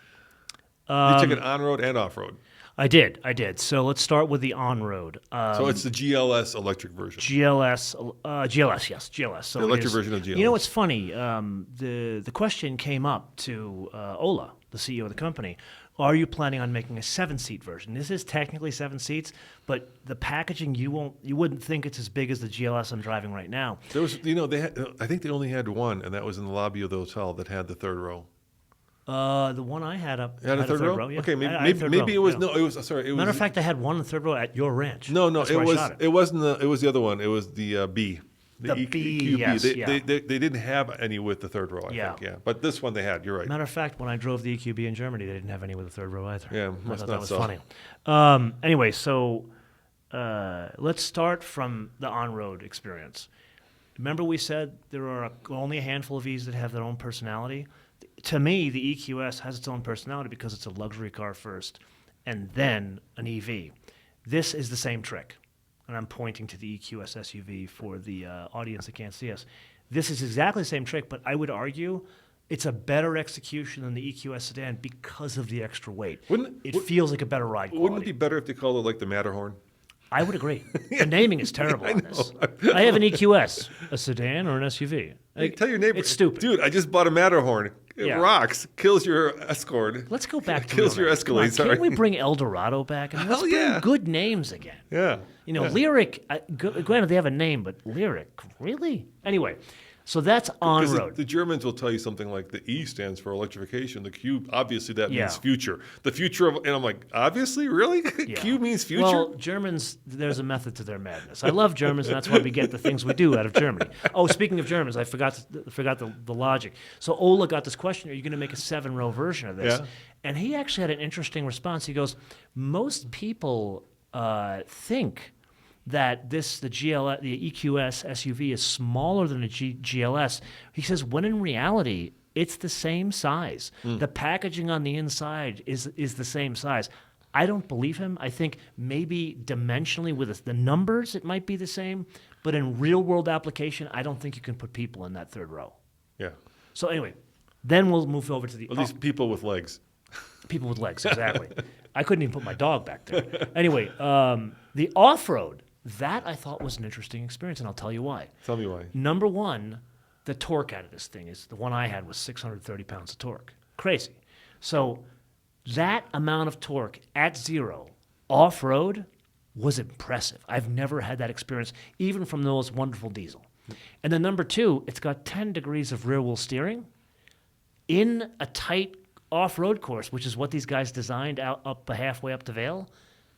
You took it on-road and off-road. I did. So let's start with the on-road. So it's the GLS electric version. GLS, yes, GLS. So The electric version of GLS. You know what's funny? The question came up to Ola, the CEO of the company. Are you planning on making a 7-seat version? This is technically 7 seats, but the packaging you wouldn't think it's as big as the GLS I'm driving right now. There was, I think they only had one, and that was in the lobby of the hotel that had the third row. The one I had up had a third row. Yeah. Okay, I had a third row, maybe it was yeah. no. It was sorry. It was Matter of fact, I had one on the third row at your ranch. no. That's It where I was shot it. it wasn't the. It was the other one. It was the B. The B, EQB. yes, They didn't have any with the third row. I think. Yeah, but this one they had. You're right. Matter of fact, when I drove the EQB in Germany, they didn't have any with the third row either. Yeah, I must thought not that was so. funny. Anyway, so let's start from the on-road experience. Remember we said there are only a handful of Vs that have their own personality? To me, the EQS has its own personality because it's a luxury car first and then an EV. This is the same trick. And I'm pointing to the EQS SUV for the audience that can't see us. This is exactly the same trick, but I would argue it's a better execution than the EQS sedan because of the extra weight. It feels like a better ride quality. Wouldn't it be better if they called it like the Matterhorn? I would agree. The naming is terrible on this. I have an EQS, a sedan or an SUV. Hey, tell your neighbor. It's stupid. Dude, I just bought a Matterhorn. It rocks. Kills your Escort. Let's go back to kills real your names. Come on, Escalade. Sorry. Can't we bring Eldorado back? And let's Hell bring yeah. good names again. Yeah. You know, Yeah. Lyric, granted they have a name, but Lyric, really? Anyway, so that's on-road. The Germans will tell you something like the E stands for electrification. The Q, obviously that Yeah. means future. The future of, and I'm like, obviously? Really? Yeah. Q means future? Well, Germans, there's a method to their madness. I love Germans, and that's why we get the things we do out of Germany. Oh, speaking of Germans, I forgot the logic. So Ola got this question, are you going to make a 7-row version of this? Yeah. And he actually had an interesting response. He goes, most people think that the EQS SUV is smaller than a GLS. He says, when in reality, it's the same size. The packaging on the inside is the same size. I don't believe him. I think maybe dimensionally with the numbers, it might be the same. But in real-world application, I don't think you can put people in that third row. Yeah. So anyway, then we'll move over to the... At least people with legs. People with legs, exactly. I couldn't even put my dog back there. Anyway, the off-road, that I thought was an interesting experience, and I'll tell you why. Tell me why. Number one, the torque out of this thing is the one I had was 630 pounds of torque. Crazy. So that amount of torque at zero off-road was impressive. I've never had that experience, even from those wonderful diesel. And then number two, it's got 10 degrees of rear-wheel steering in a tight off-road course, which is what these guys designed up halfway up to Vale.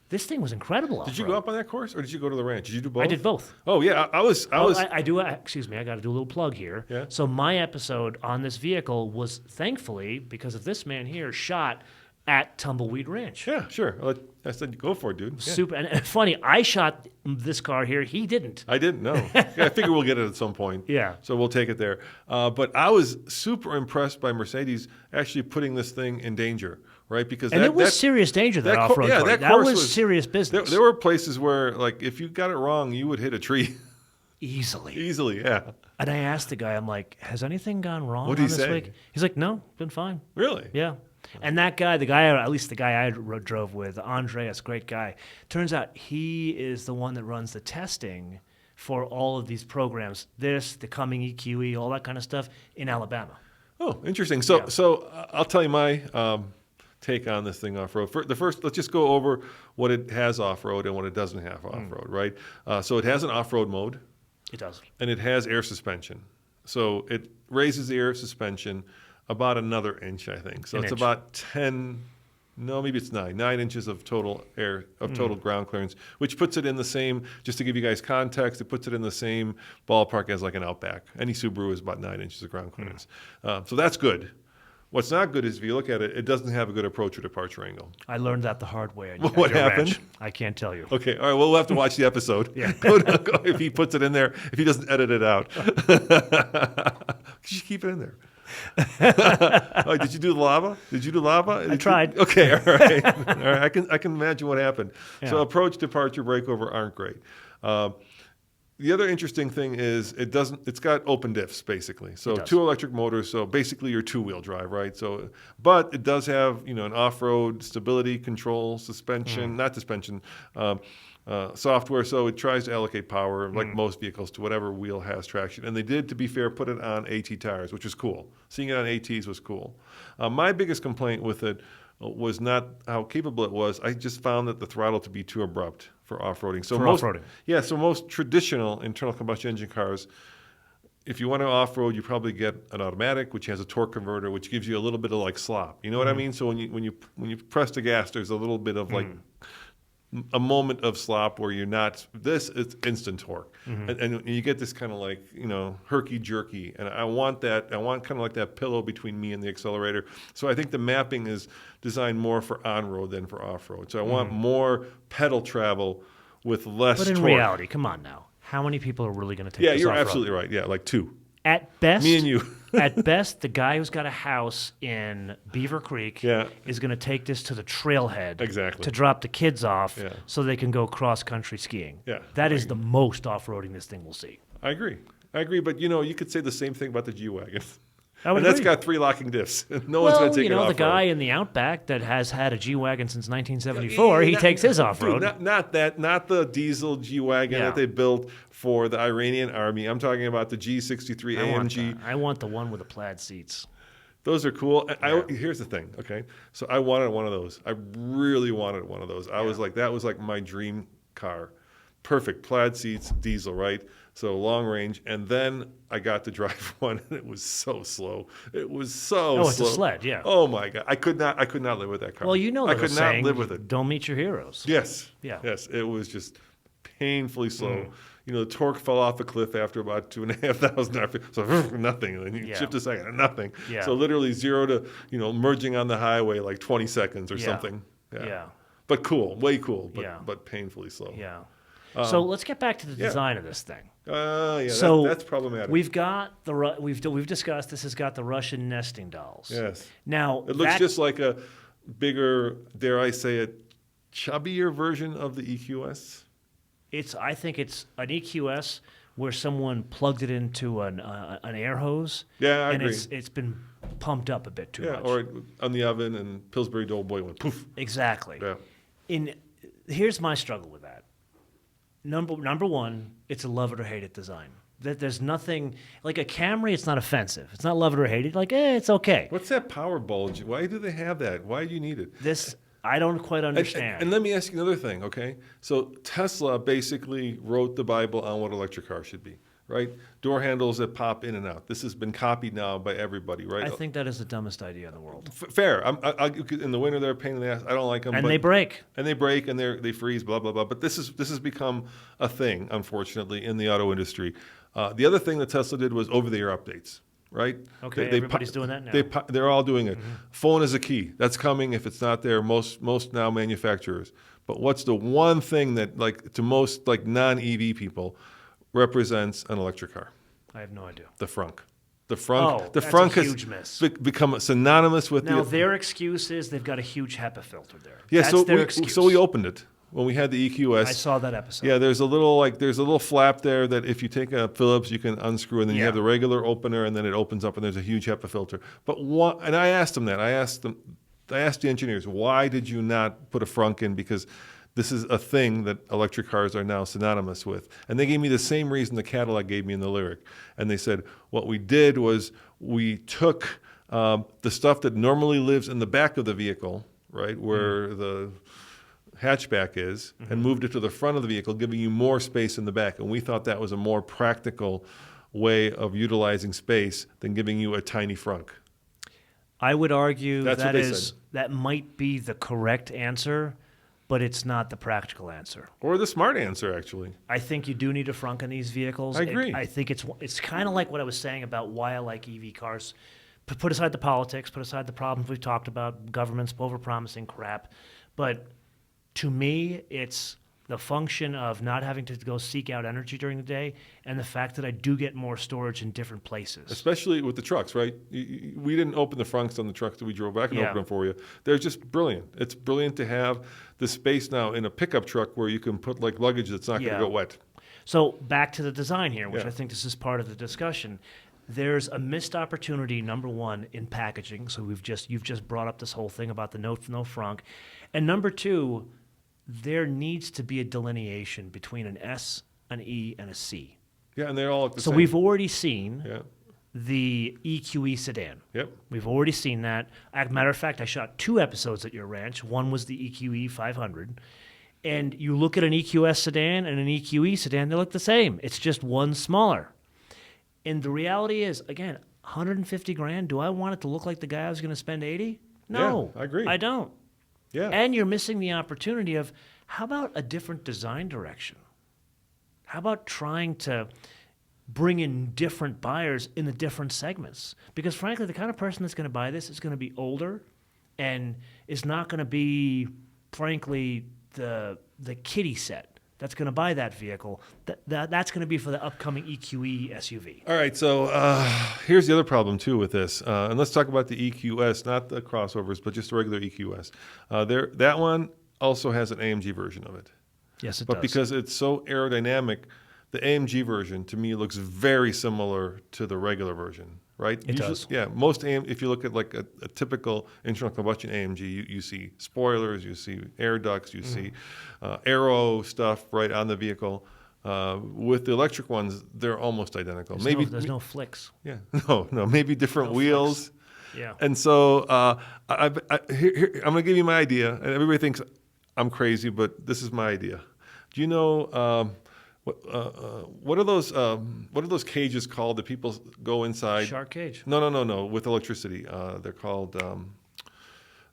This thing was incredible. Did you go up on that course, or did you go to the ranch? Did you do both? I did both. Oh yeah, I was. I do. Excuse me. I got to do a little plug here. Yeah. So my episode on this vehicle was thankfully because of this man here shot at Tumbleweed Ranch. Yeah, sure. I said, go for it, dude. Yeah. Super. And funny, I shot this car here. He didn't. I didn't know. Yeah, I figure we'll get it at some point. Yeah. So we'll take it there. But I was super impressed by Mercedes actually putting this thing in danger, right? Because it was serious danger, that off-road course. That was serious business. There were places where, like, if you got it wrong, you would hit a tree. Easily, yeah. And I asked the guy, I'm like, has anything gone wrong What did he this say? week? He's like, no, been fine. Really? Yeah. And that guy, at least the guy I drove with, Andreas, great guy. Turns out he is the one that runs the testing for all of these programs, the coming EQE, all that kind of stuff in Alabama. Oh, interesting. So I'll tell you my take on this thing off-road. Let's just go over what it has off-road and what it doesn't have off-road, right? So it has an off-road mode. It does. And it has air suspension. So it raises the air suspension about another inch, I think. So it's about 10, no, maybe it's 9 inches of total ground clearance, which puts it in the same, just to give you guys context, it puts it in the same ballpark as like an Outback. Any Subaru is about 9 inches of ground clearance. So that's good. What's not good is if you look at it, it doesn't have a good approach or departure angle. I learned that the hard way. What happened? Ranch. I can't tell you. Okay, all right, well, we'll have to watch the episode. Yeah. If he puts it in there, if he doesn't edit it out. You should keep it in there. Oh, did you do the lava? I tried. Okay, all right. All right. I can imagine what happened. Yeah. So approach, departure, breakover aren't great. The other interesting thing is it's got open diffs basically. So 2 electric motors. So basically your 2-wheel drive, right? So, but it does have an off-road stability control, software. So it tries to allocate power like most vehicles to whatever wheel has traction. And they did, to be fair, put it on AT tires, which was cool. Seeing it on ATs was cool. My biggest complaint with it was not how capable it was. I just found that the throttle to be too abrupt for off-roading. So off-roading. Yeah, so most traditional internal combustion engine cars, if you want to off-road, you probably get an automatic, which has a torque converter, which gives you a little bit of like slop. You know what I mean? So when you press the gas, there's a little bit of like a moment of slop where you're not. It's instant torque, and you get this kind of like herky jerky, and I want that. I want kind of like that pillow between me and the accelerator. So I think the mapping is designed more for on-road than for off-road. So I want more pedal travel with less. But in torque. reality, come on now, how many people are really going to take this you're off-road? absolutely right. Yeah, like 2. At best, me and you. At best, the guy who's got a house in Beaver Creek is going to take this to the trailhead to drop the kids off so they can go cross-country skiing. Yeah, that is the most off-roading this thing will see. I agree, but you could say the same thing about the G-Wagon. And that's got 3 locking diffs. No one's going to take it off-road. The guy in the Outback that has had a G-Wagon since 1974, he takes his off-road. Dude, not the diesel G-Wagon that they built for the Iranian army. I'm talking about the G63 AMG. I want the one with the plaid seats. Those are cool. Here's the thing, okay? So I wanted one of those. I really wanted one of those. I was like, that was like my dream car. Perfect, plaid seats, diesel, right? So long range, and then I got to drive one, and it was so slow. It was so slow. Oh, it's a sled, yeah. Oh my God, I could not live with that car. Well, I could not live with it. Don't meet your heroes. Yes. Yeah. Yes, it was just painfully slow. The torque fell off a cliff after about 2,500 RPM. So nothing, and then you shift a second, and nothing. Yeah. So literally 0 to merging on the highway like 20 seconds or something. Yeah. But cool, way cool, but painfully slow. Yeah. So let's get back to the design of this thing. So that's problematic. We've got we've discussed this has got the Russian nesting dolls. Yes. Now it looks just like a bigger, dare I say it, chubbier version of the EQS. I think it's an EQS where someone plugged it into an air hose. Yeah, I and agree. It's been pumped up a bit too much. or on the oven and Pillsbury Doughboy went poof. Exactly. Yeah. Here's my struggle with that. Number one, it's a love it or hate it design. There's nothing like a Camry. It's not offensive. It's not love it or hate it. Like, it's okay. What's that power bulge? Why do they have that? Why do you need it? This I don't quite understand. And let me ask you another thing, okay? So Tesla basically wrote the Bible on what electric cars should be, right? Door handles that pop in and out. This has been copied now by everybody, right? I think that is the dumbest idea in the world. Fair. In the winter, they're a pain in the ass. I don't like them. And they break. And they break, and they freeze, blah, blah, blah. But this has become a thing, unfortunately, in the auto industry. The other thing that Tesla did was over-the-air updates. Right? Okay, everybody's doing that now. They're all doing it. Phone is a key. That's coming. If it's not there, most now manufacturers. But what's the one thing that, like, to most like non-EV people, represents an electric car? I have no idea. The Frunk. The Frunk. That's Frunk a huge miss. become synonymous with Now their excuse is they've got a huge HEPA filter there. Yeah, That's their excuse. so we opened it when we had the EQS. I saw that episode. Yeah, there's a little flap there that if you take a Phillips, you can unscrew, and then you have the regular opener, and then it opens up, and there's a huge HEPA filter. But and I asked them that. I asked the engineers, why did you not put a Frunk in? Because this is a thing that electric cars are now synonymous with. And they gave me the same reason the Cadillac gave me in the Lyric. And they said, what we did was we took the stuff that normally lives in the back of the vehicle, right, where the hatchback is, and moved it to the front of the vehicle, giving you more space in the back. And we thought that was a more practical way of utilizing space than giving you a tiny Frunk. I would argue said. That might be the correct answer, but it's not the practical answer. Or the smart answer, actually. I think you do need a Frunk in these vehicles. I agree. I think it's kind of like what I was saying about why I like EV cars. Put aside the politics, put aside the problems we've talked about, governments overpromising crap, but to me, it's the function of not having to go seek out energy during the day, and the fact that I do get more storage in different places. Especially with the trucks, right? We didn't open the Frunks on the trucks that we drove. I can open them for you. They're just brilliant. It's brilliant to have the space now in a pickup truck where you can put like luggage that's not going to go wet. So back to the design here, which I think this is part of the discussion. There's a missed opportunity, number one, in packaging. So you've just brought up this whole thing about the no Frunk. And number two, there needs to be a delineation between an S, an E, and a C. Yeah, and they're all at the same. So we've already seen the EQE sedan. Yep. We've already seen that. As a matter of fact, I shot 2 episodes at your ranch. One was the EQE 500. And you look at an EQS sedan and an EQE sedan, they look the same. It's just one smaller. And the reality is, again, 150 grand, do I want it to look like the guy I was going to spend 80? No. Yeah, I agree. I don't. Yeah. And you're missing the opportunity of, how about a different design direction? How about trying to bring in different buyers in the different segments? Because frankly, the kind of person that's going to buy this is going to be older and is not going to be, frankly, the kiddie set that's going to buy that vehicle. That's going to be for the upcoming EQE SUV. All right, so here's the other problem, too, with this. And let's talk about the EQS, not the crossovers, but just the regular EQS. That one also has an AMG version of it. Yes, it does. But because it's so aerodynamic, the AMG version, to me, looks very similar to the regular version, right? It does. Yeah, if you look at like a typical internal combustion AMG, you see spoilers, you see air ducts, you see aero stuff right on the vehicle. With the electric ones, they're almost identical. There's no flicks. Yeah, no, maybe different wheels. Flicks. Yeah. And so I'm going to give you my idea, and everybody thinks I'm crazy, but this is my idea. Do you know what are those cages called that people go inside? Shark cage. No. With electricity, they're called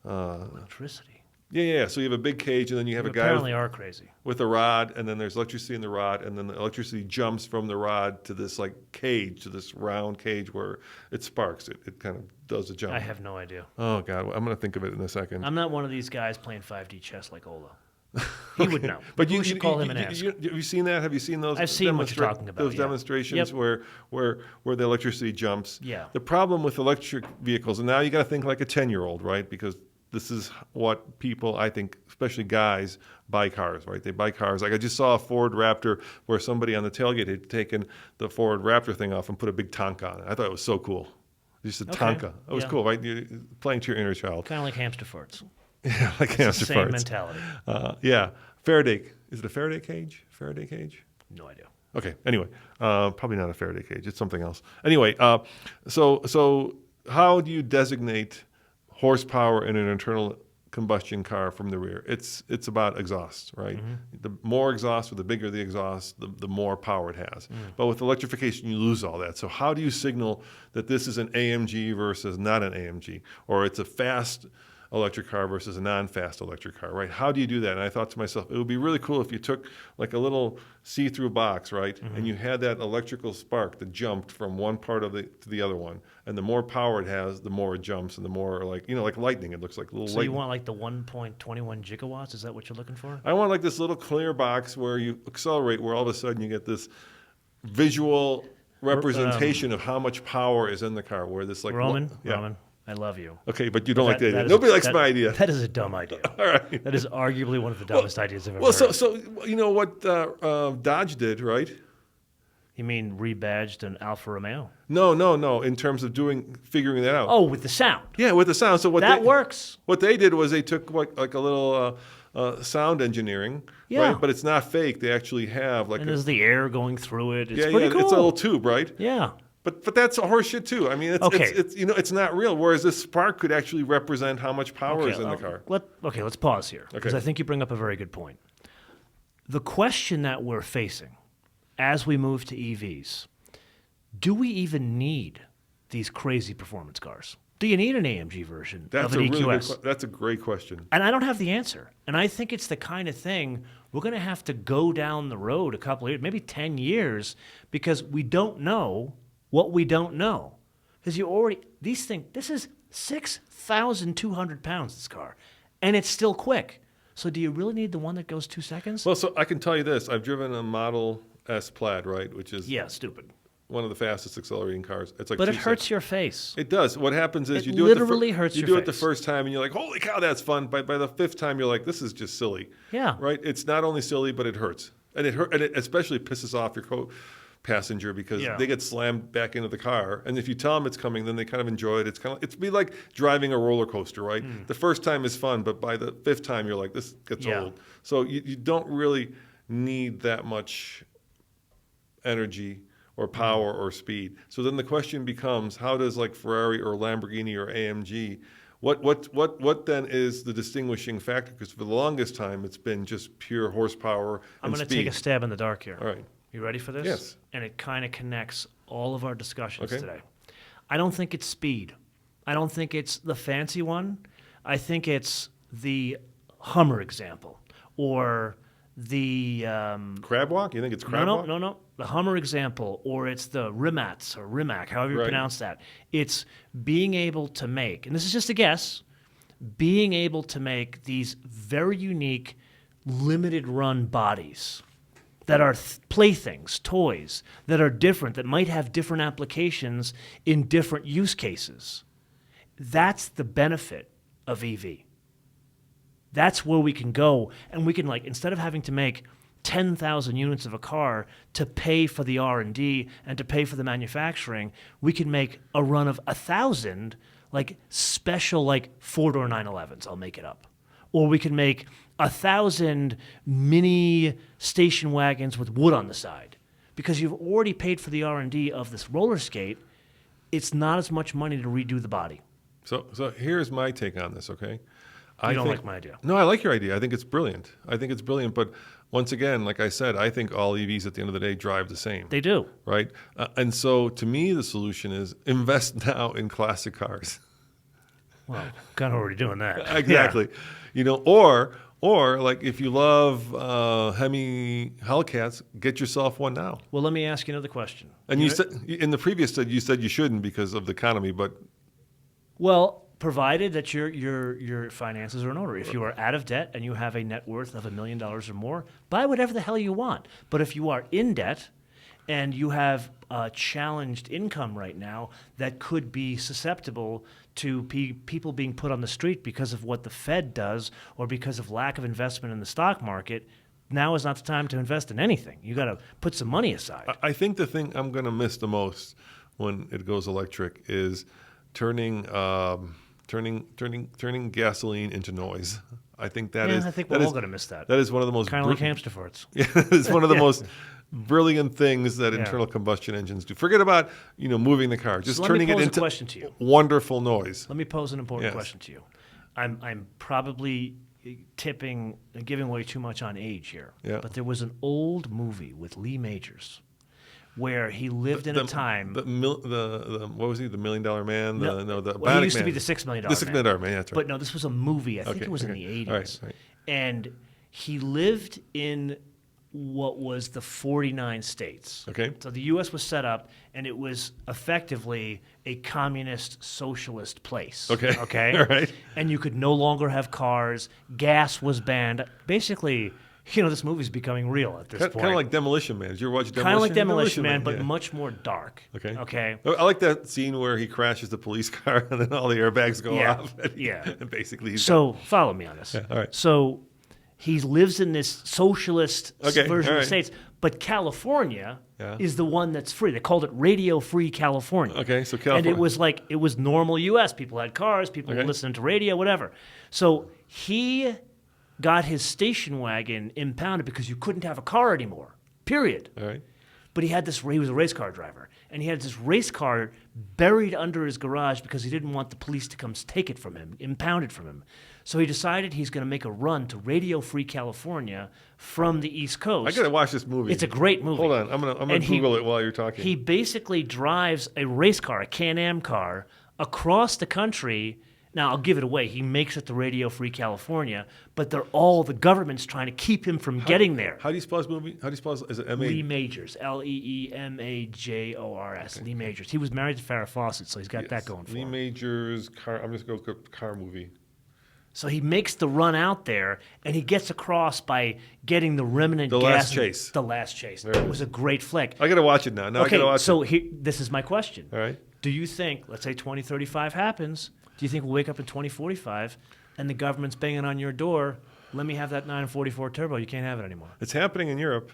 Electricity. Yeah. So you have a big cage, and then you have a guy are crazy with a rod, and then there's electricity in the rod, and then the electricity jumps from the rod to this like cage, to this round cage where it sparks. It kind of does a jump. I have no idea. Oh God, I'm going to think of it in a second. I'm not one of these guys playing 5D chess like Ola. He would know. But you should call him and ask. Have you seen that? Have you seen those? I've seen what you're talking about. Those demonstrations where the electricity jumps. Yeah. The problem with electric vehicles, and now you got to think like a 10-year-old, right? Because this is what people, I think, especially guys, buy cars, right? They buy cars. Like I just saw a Ford Raptor where somebody on the tailgate had taken the Ford Raptor thing off and put a big Tonka on it. I thought it was so cool. Just a Okay. Tonka. It was Yeah. cool, right? You're playing to your inner child. Kind of like hamster farts. Yeah, like It's the hamster same farts. mentality. Yeah. Faraday. Is it a Faraday cage? Faraday cage? No idea. Okay. Anyway, probably not a Faraday cage. It's something else. Anyway, so how do you designate horsepower in an internal combustion car from the rear? It's about exhaust, right? The more exhaust, or the bigger the exhaust, the more power it has. But with electrification, you lose all that. So how do you signal that this is an AMG versus not an AMG, or it's a fast electric car versus a non-fast electric car, right? How do you do that? And I thought to myself, it would be really cool if you took like a little see-through box, right? And you had that electrical spark that jumped from one part of it to the other one. And the more power it has, the more it jumps, and the more like lightning. It looks like little So lightning. you want like the 1.21 gigawatts? Is that what you're looking for? I want like this little clear box where you accelerate, where all of a sudden you get this visual representation of how much power is in the car. Where this like Roman, yeah. Roman, I love you. Okay, but you don't like the idea. is Nobody a- likes my idea. That is a dumb idea. All right. That is arguably one of the dumbest ideas I've ever Well, heard. so you know what Dodge did, right? You mean rebadged an Alfa Romeo? No. In terms of figuring that out. Oh, with the sound. Yeah, with the sound. So That works. What they did was they took like a little sound engineering, Yeah. right? But it's not fake. They actually have like And there's the air going through it. It's yeah, pretty cool. it's a little tube, right? Yeah. But that's a horse shit too. I mean, Okay. it's not real. Whereas this spark could actually represent how much power is in the car. Let's pause here because Okay. I think you bring up a very good point. The question that we're facing as we move to EVs, do we even need these crazy performance cars? Do you need an AMG version That's of a an really EQS? that's a great question. And I don't have the answer. And I think it's the kind of thing we're going to have to go down the road a couple of years, maybe 10 years, because we don't know what we don't know. Because this is 6,200 pounds, this car, and it's still quick. So do you really need the one that goes 2 seconds? Well, so I can tell you this: I've driven a Model S Plaid, right, which is Yeah, stupid. one of the fastest accelerating cars. It's like But it 2 hurts seconds. your face. It does. What happens is It you do literally it. hurts You your do it the face. first time, and you're like, "Holy cow, that's fun!" By the fifth time, you're like, "This is just silly." Yeah. Right? It's not only silly, but it hurts, and it especially pisses off your co-passenger because Yeah. they get slammed back into the car, and if you tell them it's coming, then they kind of enjoy it. It's be like driving a roller coaster, right? The first time is fun, but by the fifth time, you're like, "This gets Yeah. old." So you don't really need that much energy or power or speed. So then the question becomes, how does like Ferrari or Lamborghini or AMG, what then is the distinguishing factor? Because for the longest time, it's been just pure horsepower I'm and going to speed. take a stab in the dark here. All right. You ready for this? Yes. And it kind of connects all of our discussions Okay. today. I don't think it's speed. I don't think it's the fancy one. I think it's the Hummer example or the Crab walk? You think it's crab walk? no. The Hummer example, or it's the Rimats or Rimac, however you Right. pronounce that. It's being able to make, and this is just a guess, being able to make these very unique, limited run bodies that are playthings, toys, that are different, that might have different applications in different use cases. That's the benefit of EV. That's where we can go, and we can, like, instead of having to make 10,000 units of a car to pay for the R&D and to pay for the manufacturing, we can make a run of 1,000 like special like 4-door 911s, I'll make it up. Or we can make 1,000 mini station wagons with wood on the side. Because you've already paid for the R&D of this roller skate, it's not as much money to redo the body. So here's my take on this, okay? You don't like my idea. No, I like your idea. I think it's brilliant. But once again, like I said, I think all EVs at the end of the day drive the same. They do. Right? And so to me, the solution is invest now in classic cars. Well, kind of already doing that. Exactly. Yeah. You know, or like if you love Hemi Hellcats, get yourself one now. Well, let me ask you another question. And you said in the previous you said you shouldn't because of the economy, but Well, provided that your finances are in order. If you are out of debt and you have a net worth of $1 million or more, buy whatever the hell you want. But if you are in debt and you have a challenged income right now that could be susceptible to people being put on the street because of what the Fed does or because of lack of investment in the stock market, now is not the time to invest in anything. You got to put some money aside. I think the thing I'm going to miss the most when it goes electric is turning gasoline into noise. I think that Yeah, is. I think that we're is- all going to miss that. That is one of the most. Kind of like hamster farts. Yeah, it's one of the Yeah. most brilliant things that Yeah. internal combustion engines do. Forget about moving the car, just So let me turning it pose a into question to you. wonderful noise. Let me pose an important Yes. question to you. I'm probably tipping and giving away too much on age here. Yeah. But there was an old movie with Lee Majors where he lived in a time. The what was he? The $1 Million Man? The Well, he Bionic used to be Man. the $6 million The $6 man. Million Man. Yeah, that's right. But no, this was a movie. I think Okay, it was in okay. the 80s. All right. And he lived in what was the 49 states. Okay. So the U.S. was set up, and it was effectively a communist socialist place. Okay. Okay. All right. And you could no longer have cars. Gas was banned. Basically, this movie's becoming real at this point. Kind of like Demolition Man. Did you ever watch Demolition? Kind of like Demolition Man, but yeah. much more dark. Okay. Okay. I like that scene where he crashes the police car and then all the airbags go Yeah, off. yeah. And basically he's So follow me on this. Yeah, all right. So he lives in this socialist Okay, version all of right. the states, but California Yeah. is the one that's free. They called it Radio Free California. Okay, so And California. it was normal U.S. People had cars, people Okay. were listening to radio, whatever. So he got his station wagon impounded because you couldn't have a car anymore. Period. all right. But he was a race car driver, and he had this race car buried under his garage because he didn't want the police to come take it from him, impound it from him. So he decided he's going to make a run to Radio Free California from the East Coast. I gotta watch this movie. It's a great movie. Hold on, I'm gonna And Google it while you're talking. He basically drives a race car, a Can-Am car, across the country. Now, I'll give it away. He makes it to Radio Free California, but the government's trying to keep him from getting there. How do you spell his movie? How do you spell his, is it M-A? Lee Majors, Leemajors. Lee Majors. He was married to Farrah Fawcett, so he's got that going for Lee him. Majors car. I'm just going to go car movie. So he makes the run out there, and he gets across by getting the remnant The gas. Last Chase. The Last Chase. There it It was a great flick. I gotta watch it now. I Okay, gotta watch so it. this is my question. All right. Do you think, let's say 2035 happens, do you think we'll wake up in 2045 and the government's banging on your door, let me have that 944 turbo, you can't have it anymore? It's happening in Europe.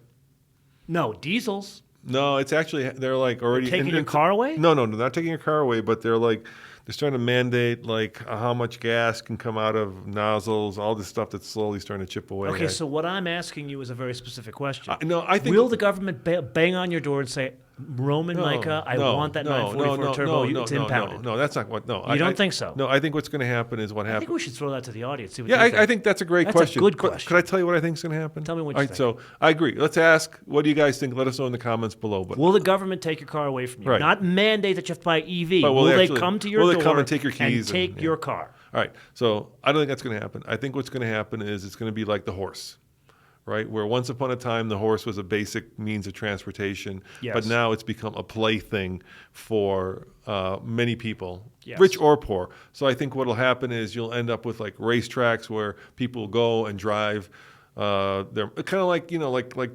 No, diesels. No, it's actually they're like already Taking your car away? No, they're not taking your car away, but they're starting to mandate how much gas can come out of nozzles, all this stuff that's slowly starting to chip away. Okay, so what I'm asking you is a very specific question. No, I think Will the government bang on your door and say, Roman Micah, I want that 944 turbo, it's impounded? No, that's not what. No, You don't think so? No, I think what's going to happen is what I think happened. we should throw that to the audience. See what Yeah, they think. I think that's a great That's question. a good But question. could I tell you what I think is going to happen? Tell me what you All right, think. so I agree. Let's ask. What do you guys think? Let us know in the comments below. But Will the government take your car away from you? Right. Not mandate that you have to buy EV. But will they actually- come to your will door they come and take your keys take and- your yeah. car? All right. So I don't think that's going to happen. I think what's going to happen is it's going to be like the horse, right? Where once upon a time the horse was a basic means of transportation, Yes. but now it's become a plaything for many people, Yes. rich or poor. So I think what'll happen is you'll end up with like racetracks where people go and drive. They're kind of like like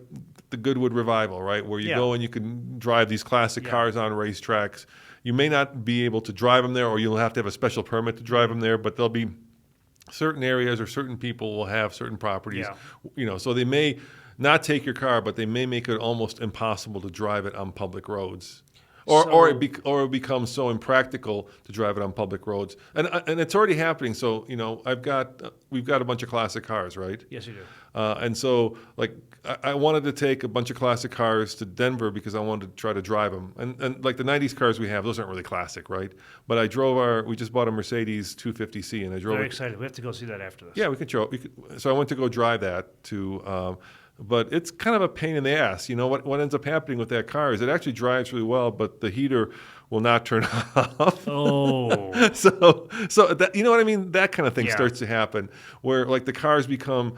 the Goodwood Revival, right? Where you Yeah. go and you can drive these classic Yeah. cars on racetracks. You may not be able to drive them there, or you'll have to have a special permit to drive them there. But there'll be certain areas or certain people will have certain properties. Yeah. So they may not take your car, but they may make it almost impossible to drive it on public roads. Or it becomes so impractical to drive it on public roads, and it's already happening. So we've got a bunch of classic cars, right? Yes, you do. And so I wanted to take a bunch of classic cars to Denver because I wanted to try to drive them. And like the '90s cars we have, those aren't really classic, right? But we just bought a Mercedes 250C, and I drove Very it. excited. We have to go see that after this. Yeah, we could. So I went to go drive that to. But it's kind of a pain in the ass. You know what ends up happening with that car is it actually drives really well, but the heater will not turn off. Oh. So that, you know what I mean? That kind of thing Yeah. starts to happen where like the cars become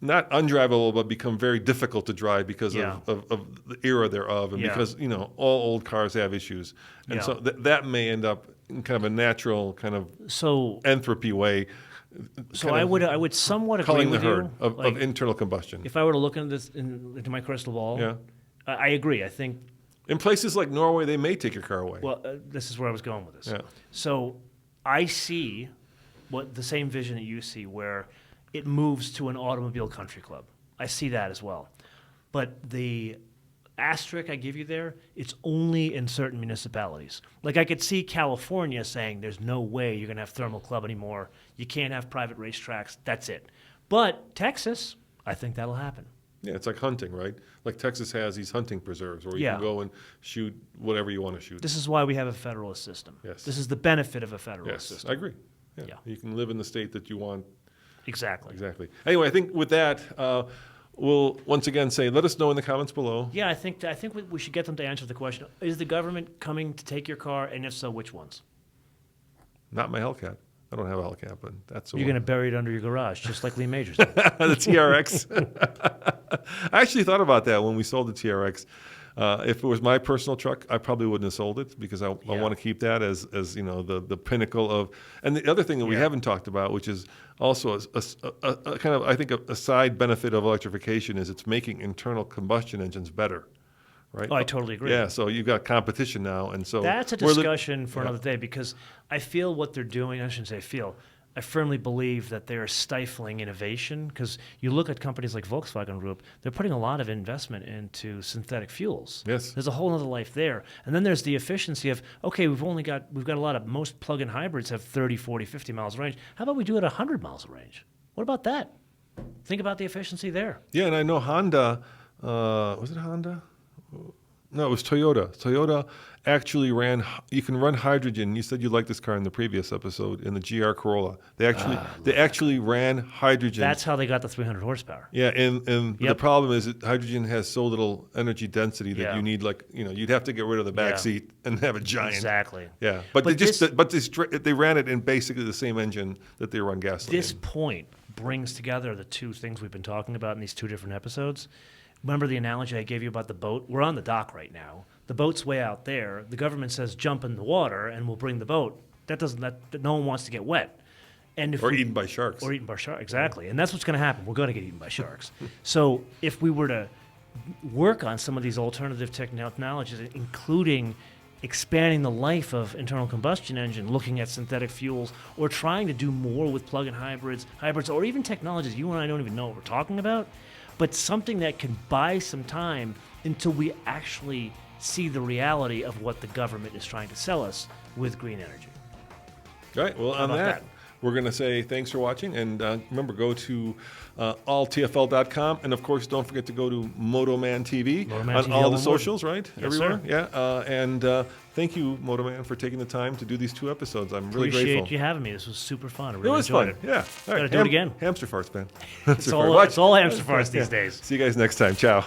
not undrivable, but become very difficult to drive because Yeah. of the era thereof, and Yeah. because all old cars have issues, and Yeah. so that may end up in kind of a natural kind of So entropy way. I would somewhat agree culling the with herd you. of Like, internal combustion. if I were to look into my crystal ball, Yeah. I agree. I think, In places like Norway, they may take your car away. well, this is where I was going with this. Yeah. So I see the same vision that you see, where it moves to an automobile country club. I see that as well. But asterisk I give you there, it's only in certain municipalities. Like I could see California saying there's no way you're going to have thermal club anymore. You can't have private racetracks. That's it. But Texas, I think that'll happen. Yeah, it's like hunting, right? Like Texas has these hunting preserves where you Yeah. can go and shoot whatever you want to shoot. This is why we have a federalist system. Yes. This is the benefit of a federalist Yes, system. I agree. Yeah. Yeah. You can live in the state that you want. Exactly. Exactly. Anyway, I think with that, we'll once again say, let us know in the comments below. Yeah, I think we should get them to answer the question: is the government coming to take your car, and if so, which ones? Not my Hellcat. I don't have a Hellcat, but that's the You're one. going to bury it under your garage, just like Lee Majors did. The TRX. I actually thought about that when we sold the TRX. If it was my personal truck, I probably wouldn't have sold it because I want to keep that as the pinnacle of. And the other thing that we haven't talked about, which is also a kind of I think a side benefit of electrification, is it's making internal combustion engines better. Right? Oh, I totally agree. Yeah, so you've got competition now, and so That's a discussion for another day because I feel what they're doing. I shouldn't say feel. I firmly believe that they are stifling innovation because you look at companies like Volkswagen Group, they're putting a lot of investment into synthetic fuels. Yes. There's a whole other life there. And then there's the efficiency of, okay, we've got a lot of, most plug-in hybrids have 30, 40, 50 miles of range. How about we do it at 100 miles of range? What about that? Think about the efficiency there. Yeah, and I know Honda, was it Honda? No, it was Toyota. Toyota actually you can run hydrogen. You said you liked this car in the previous episode, in the GR Corolla. They actually ran hydrogen. That's how they got the 300 horsepower. Yeah, and the problem is that hydrogen has so little energy density that you need you'd have to get rid of the back seat and have a giant. Exactly. Yeah, but they ran it in basically the same engine that they run gasoline. This point brings together the two things we've been talking about in these two different episodes. Remember the analogy I gave you about the boat? We're on the dock right now. The boat's way out there. The government says jump in the water and we'll bring the boat. No one wants to get wet. Or eaten by sharks. Or eaten by sharks, exactly. And that's what's going to happen. We're going to get eaten by sharks. So if we were to work on some of these alternative technologies, including expanding the life of internal combustion engine, looking at synthetic fuels, or trying to do more with plug-in hybrids, or even technologies you and I don't even know what we're talking about, but something that can buy some time until we actually see the reality of what the government is trying to sell us with green energy. All right. Well, on that, we're going to say thanks for watching. And remember, go to alltfl.com. And, of course, don't forget to go to Motoman TV on all the socials, right? Yes, everywhere. sir. Yeah. And thank you, Motoman, for taking the time to do these 2 episodes. I'm really Appreciate grateful. you having me. This was super fun. I It really was enjoyed fun. it. Yeah. All right. Gotta do it again. Hamster farts, man. It's all hamster farts these days. See you guys next time. Ciao.